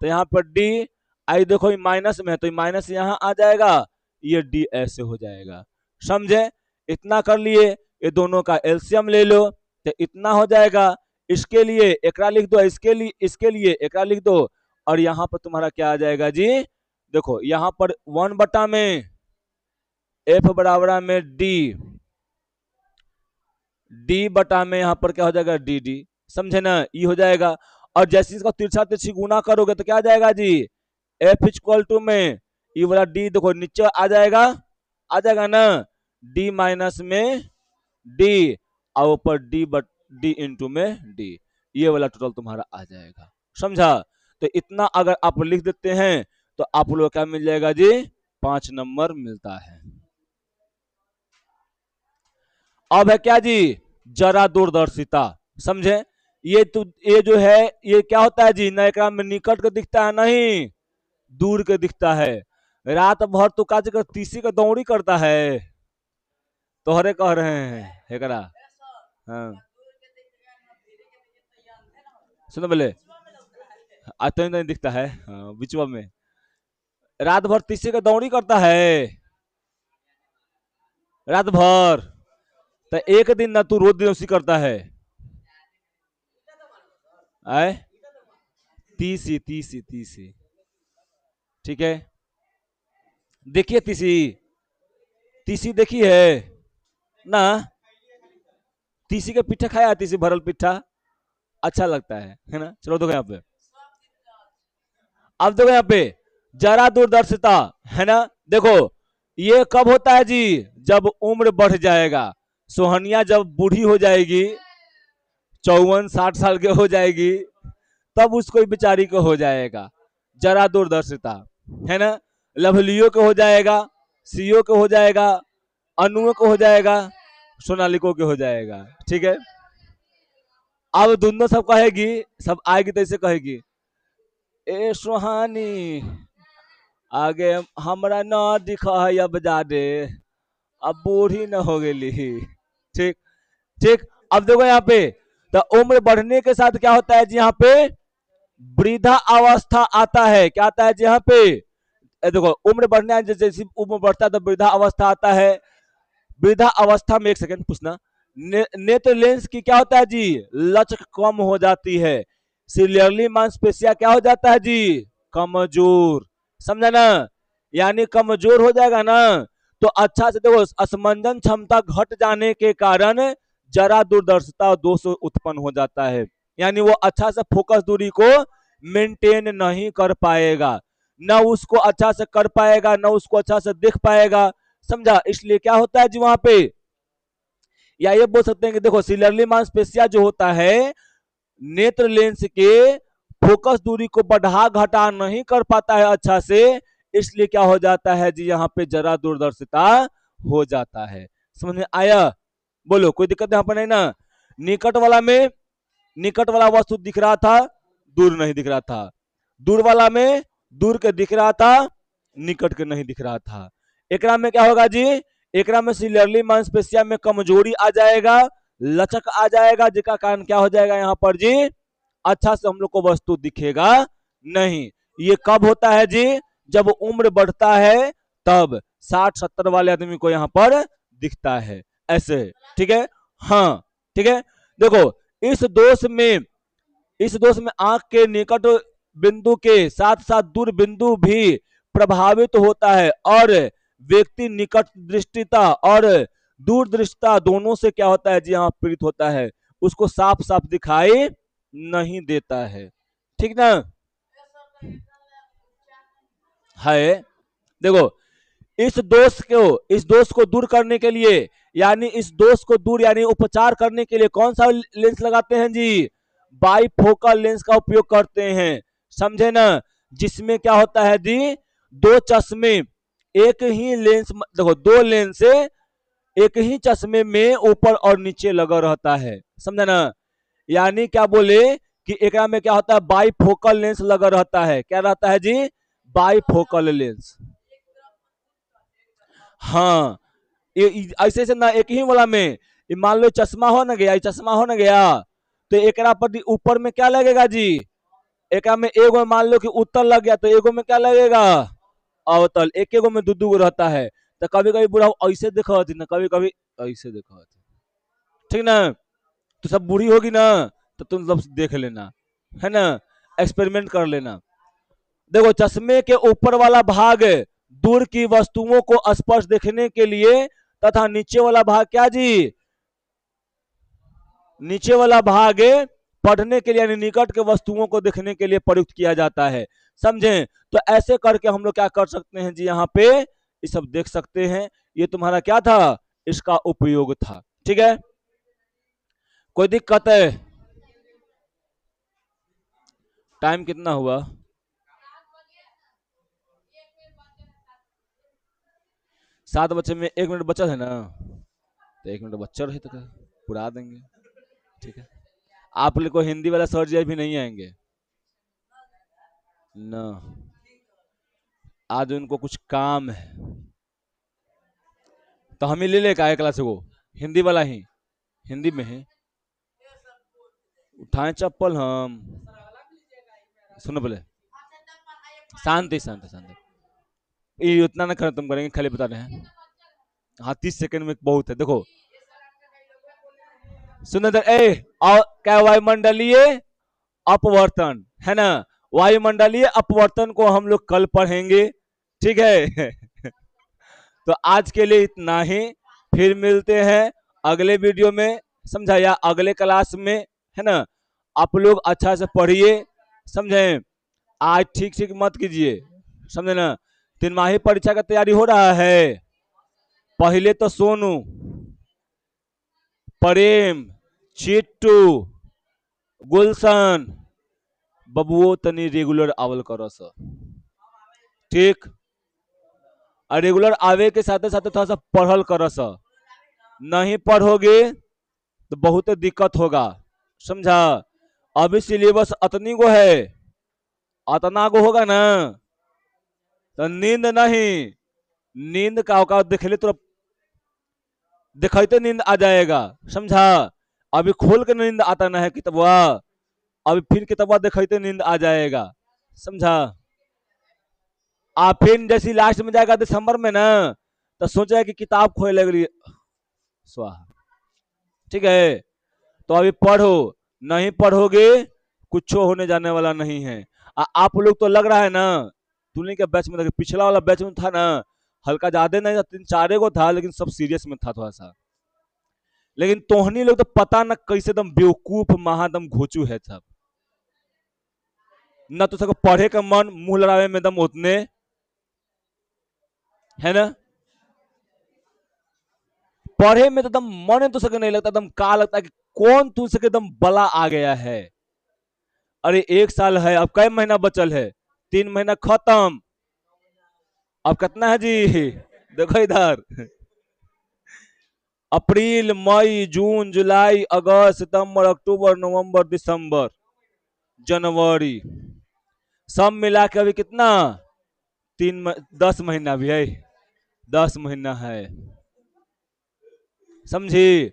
तो यहाँ पर डी, आई देखो ये माइनस में है तो ये माइनस यहाँ आ जाएगा, ये डी ऐसे हो जाएगा। समझे? इतना कर लिए, ये दोनों का एलसीएम ले लो तो इतना हो जाएगा। इसके लिए एकरा लिख दो, इसके लिए एकरा लिख दो, और यहाँ पर तुम्हारा क्या आ जाएगा जी, देखो यहाँ पर 1 में एफ बराबर में डी, डी बटा में यहाँ पर क्या हो जाएगा डी डी, समझे ना, ये हो जाएगा। और जैसे इसका तिरछा तिरछी गुना करोगे तो क्या आ जाएगा जी, एफ इक्वल टू में ये वाला डी देखो नीचे आ जाएगा ना, डी माइनस में डी और ऊपर डी इंटू में डी, ये वाला टोटल तुम्हारा आ जाएगा। समझा? तो इतना अगर आप लिख देते हैं तो आप लोग क्या मिल जाएगा जी, 5 नंबर मिलता है। अब है क्या जी, जरा दूरदर्शिता। समझे? ये जो है ये क्या होता है जी, न एक में निकट के दिखता है नहीं दूर के दिखता है। रात भर तो काज कर तीसी का दौड़ी करता है, तोहरे कह रहे हैं एकरा। हाँ सुनो बोले, आता नहीं दिखता है, हाँ बिचवा में रात भर तीसी का दौड़ी करता है रात भर, तो एक दिन ना तू रोज दिन उसी करता है, आए तीसी तीसी तीसी, ठीक है। देखिए तीसी, तीसी देखी है ना, तीसी के पिट्ठा खाया, तीसी भरल पिट्ठा अच्छा लगता है ना। चलो देखो यहाँ पे, अब देखो यहाँ पे जरा दूरदर्शिता है ना। देखो ये कब होता है जी, जब उम्र बढ़ जाएगा, सोहनिया जब बूढ़ी हो जाएगी, 54-60 साल के हो जाएगी, तब उसको बेचारी को हो जाएगा जरा दूरदर्शिता, है ना। लवलियो को हो जाएगा, सीओ को हो जाएगा, अनुओं को हो जाएगा, सोनालिको के हो जाएगा, ठीक है। अब दोनों सब कहेगी, सब आएगी तो ऐसे कहेगी, ए सुहानी आगे हमरा न दिखा है अब जादे, अब बूढ़ी न हो गई, ठीक ठीक। अब देखो यहाँ पे, तो उम्र बढ़ने के साथ क्या होता है जी, यहाँ पे वृद्धा अवस्था आता है। क्या आता है जी यहाँ पे, देखो उम्र बढ़ने जैसे उम्र बढ़ता है तो वृद्धा अवस्था आता है। वृद्धा अवस्था में एक सेकंड पूछना, नेत्र लेंस की क्या होता है जी, लचक कम हो जाती है। सिलियरली मांसपेशिया क्या हो जाता है जी, कमजोर, समझा ना, यानी कमजोर हो जाएगा ना। तो अच्छा से देखो, असमंजन क्षमता घट जाने के कारण जरा दूरदर्शिता दोष उत्पन्न हो जाता है, यानी वो अच्छा से फोकस दूरी को मेंटेन नहीं कर पाएगा, न उसको अच्छा से कर पाएगा, न उसको अच्छा से देख पाएगा, समझा। इसलिए क्या होता है जी वहां पे, या ये बोल सकते हैं कि देखो सिलियरली मांसपेशिया जो होता है नेत्र लेंस के फोकस दूरी को बढ़ा घटा नहीं कर पाता है अच्छा से, इसलिए क्या हो जाता है जी यहाँ पे जरा दूरदर्शिता हो जाता है। समझ में आया? बोलो कोई दिक्कत यहाँ पर नहीं ना। निकट वाला में निकट वाला वस्तु दिख रहा था, दूर नहीं दिख रहा था, दूर वाला में दूर के दिख रहा था, निकट के नहीं दिख रहा था। एकरा में क्या होगा जी, एकरा में सिलियरली मांसपेशिया में कमजोरी आ जाएगा, लचक आ जाएगा, जिसका कारण क्या हो जाएगा यहाँ पर जी, अच्छा से हम लोग को वस्तु दिखेगा नहीं। ये कब होता है जी, जब उम्र बढ़ता है तब 60-70 वाले आदमी को यहाँ पर दिखता है ऐसे, ठीक है। हाँ ठीक है। देखो इस दोष में आंख के निकट बिंदु के साथ साथ दूर बिंदु भी प्रभावित होता है, और व्यक्ति निकट दृष्टिता और दूर दृष्टिता दोनों से क्या होता है जी, यहाँ पीड़ित होता है, उसको साफ साफ दिखाई नहीं देता है, ठीक ना है। देखो इस दोष को दूर करने के लिए, यानी इस दोष को दूर यानी उपचार करने के लिए कौन सा लेंस लगाते हैं जी, बाइफोकल लेंस का उपयोग करते हैं, समझे ना। जिसमें क्या होता है जी, दो चश्मे एक ही लेंस, देखो दो लेंस से एक ही चश्मे में ऊपर और नीचे लगा रहता है, समझे ना। यानी क्या बोले कि एक में क्या होता है, बाइफोकल लेंस लगा रहता है, क्या रहता है जी, बाइफोकल लेंस। हाँ, ऐसे से ना एक ही वाला में, मान लो चश्मा हो ना गया, चश्मा हो ना गया, तो एक पर ऊपर में क्या लगेगा जी, एक में एगो मान लो कि उत्तर लग गया, तो एगो में क्या लगेगा, अवतल। एक एगो में दू रहता है। तो कभी कभी बुढ़ा ऐसे देखा थी ना, कभी कभी ऐसे देखा थी, ठीक ना। तो सब बूढ़ी होगी ना, तो तुम सब देख लेना, है ना, एक्सपेरिमेंट कर लेना। देखो चश्मे के ऊपर वाला भाग दूर की वस्तुओं को स्पष्ट देखने के लिए, तथा नीचे वाला भाग क्या जी, नीचे वाला भाग पढ़ने के लिए, यानी निकट के वस्तुओं को देखने के लिए प्रयुक्त किया जाता है, समझे। तो ऐसे करके हम लोग क्या कर सकते हैं जी, यहाँ पे ये सब देख सकते हैं। ये तुम्हारा क्या था, इसका उपयोग था, ठीक है। कोई दिक्कत है? टाइम कितना हुआ? 7 बजे में 1 मिनट बचा है ना, तो 1 मिनट बच्चा रहे तो पूरा देंगे, ठीक है। आप लोग को हिंदी वाला सर जी भी नहीं आएंगे ना, आज उनको कुछ काम है, तो हमें ले लेगा एक क्लास को, हिंदी वाला ही, हिंदी में है। उठाए चप्पल हम, सुनो पहले, शांति शांति शांति, ये उतना ना खत्म करेंगे, खाली बता रहे हैं। हाँ 30 सेकंड में बहुत है, देखो सुनो क्या, वायुमंडलीय अपवर्तन है ना, वायुमंडलीय अपवर्तन को हम लोग कल पढ़ेंगे, ठीक है। तो आज के लिए इतना ही, फिर मिलते हैं अगले वीडियो में, समझा, या अगले क्लास में, है ना। आप लोग अच्छा से पढ़िए, समझे, आज ठीक ठीक मत कीजिए, समझे ना। 3 माही परीक्षा का तैयारी हो रहा है। पहले तो सोनू, प्रेम, चिट्टू, गुलशन, बबुओ तनी रेगुलर आवल करो स, ठीक। और रेगुलर आवे के साथ साथ थोड़ा सा पढ़ल कर स, नहीं पढ़ोगे तो बहुत दिक्कत होगा, समझा। अभी सिलेबस अतनी गो है, अतना गो होगा ना, तो नींद नहीं, नींद का औकात देख ले तो दिखाते नींद आ जाएगा, समझा। अभी खोल के नींद आता ना है किताबवा, अभी फिर किताबवा दिखाते नींद आ जाएगा, समझा। आप फिर जैसी लास्ट में जाएगा दिसंबर में ना, तो सोचा कि किताब खोए लग रही, स्वाहा, ठीक है। तो अभी पढ़ो, नहीं पढ़ोगे कुछ होने जाने वाला नहीं है। आप लोग तो लग रहा है ना, तुलनी के बैच में, पिछला वाला बैच में था ना, हल्का ज्यादा नहीं था, 3-4 को था, लेकिन सब सीरियस में था थोड़ा सा। लेकिन तोहनी लोग तो पता न कैसे दम बेवकूफ महादम घोचू है सब, न तो सबको पढ़े का मन, मुंह लड़ावे में दम उतने, है ना। पढ़े में तो दम मन तो सके नहीं लगता, दम का लगता है कि कौन तू सके दम बला आ गया है। अरे 1 साल है, अब कई महीना बचल है, 3 महीना खत्म, अब कितना है जी, देखो इधर, अप्रैल मई जून जुलाई अगस्त सितंबर अक्टूबर नवंबर दिसंबर जनवरी, सब मिला के अभी कितना, 10 महीना भी है, 10 महीना है, समझी,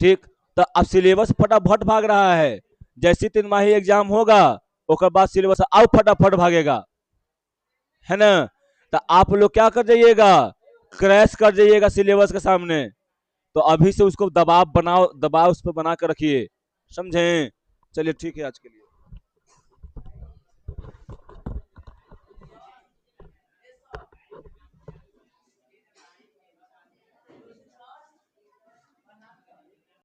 ठीक। तो अब सिलेबस फटाफट भाग रहा है, जैसे 3 माही एग्जाम होगा उसके बाद सिलेबस अब फटाफट भागेगा, है ना। तो आप लोग क्या कर जाइएगा, क्रैश कर जाइएगा सिलेबस के सामने। तो अभी से उसको दबाव बनाओ, दबाव उस पर बना कर रखिए, समझे। चलिए ठीक है आज के लिए।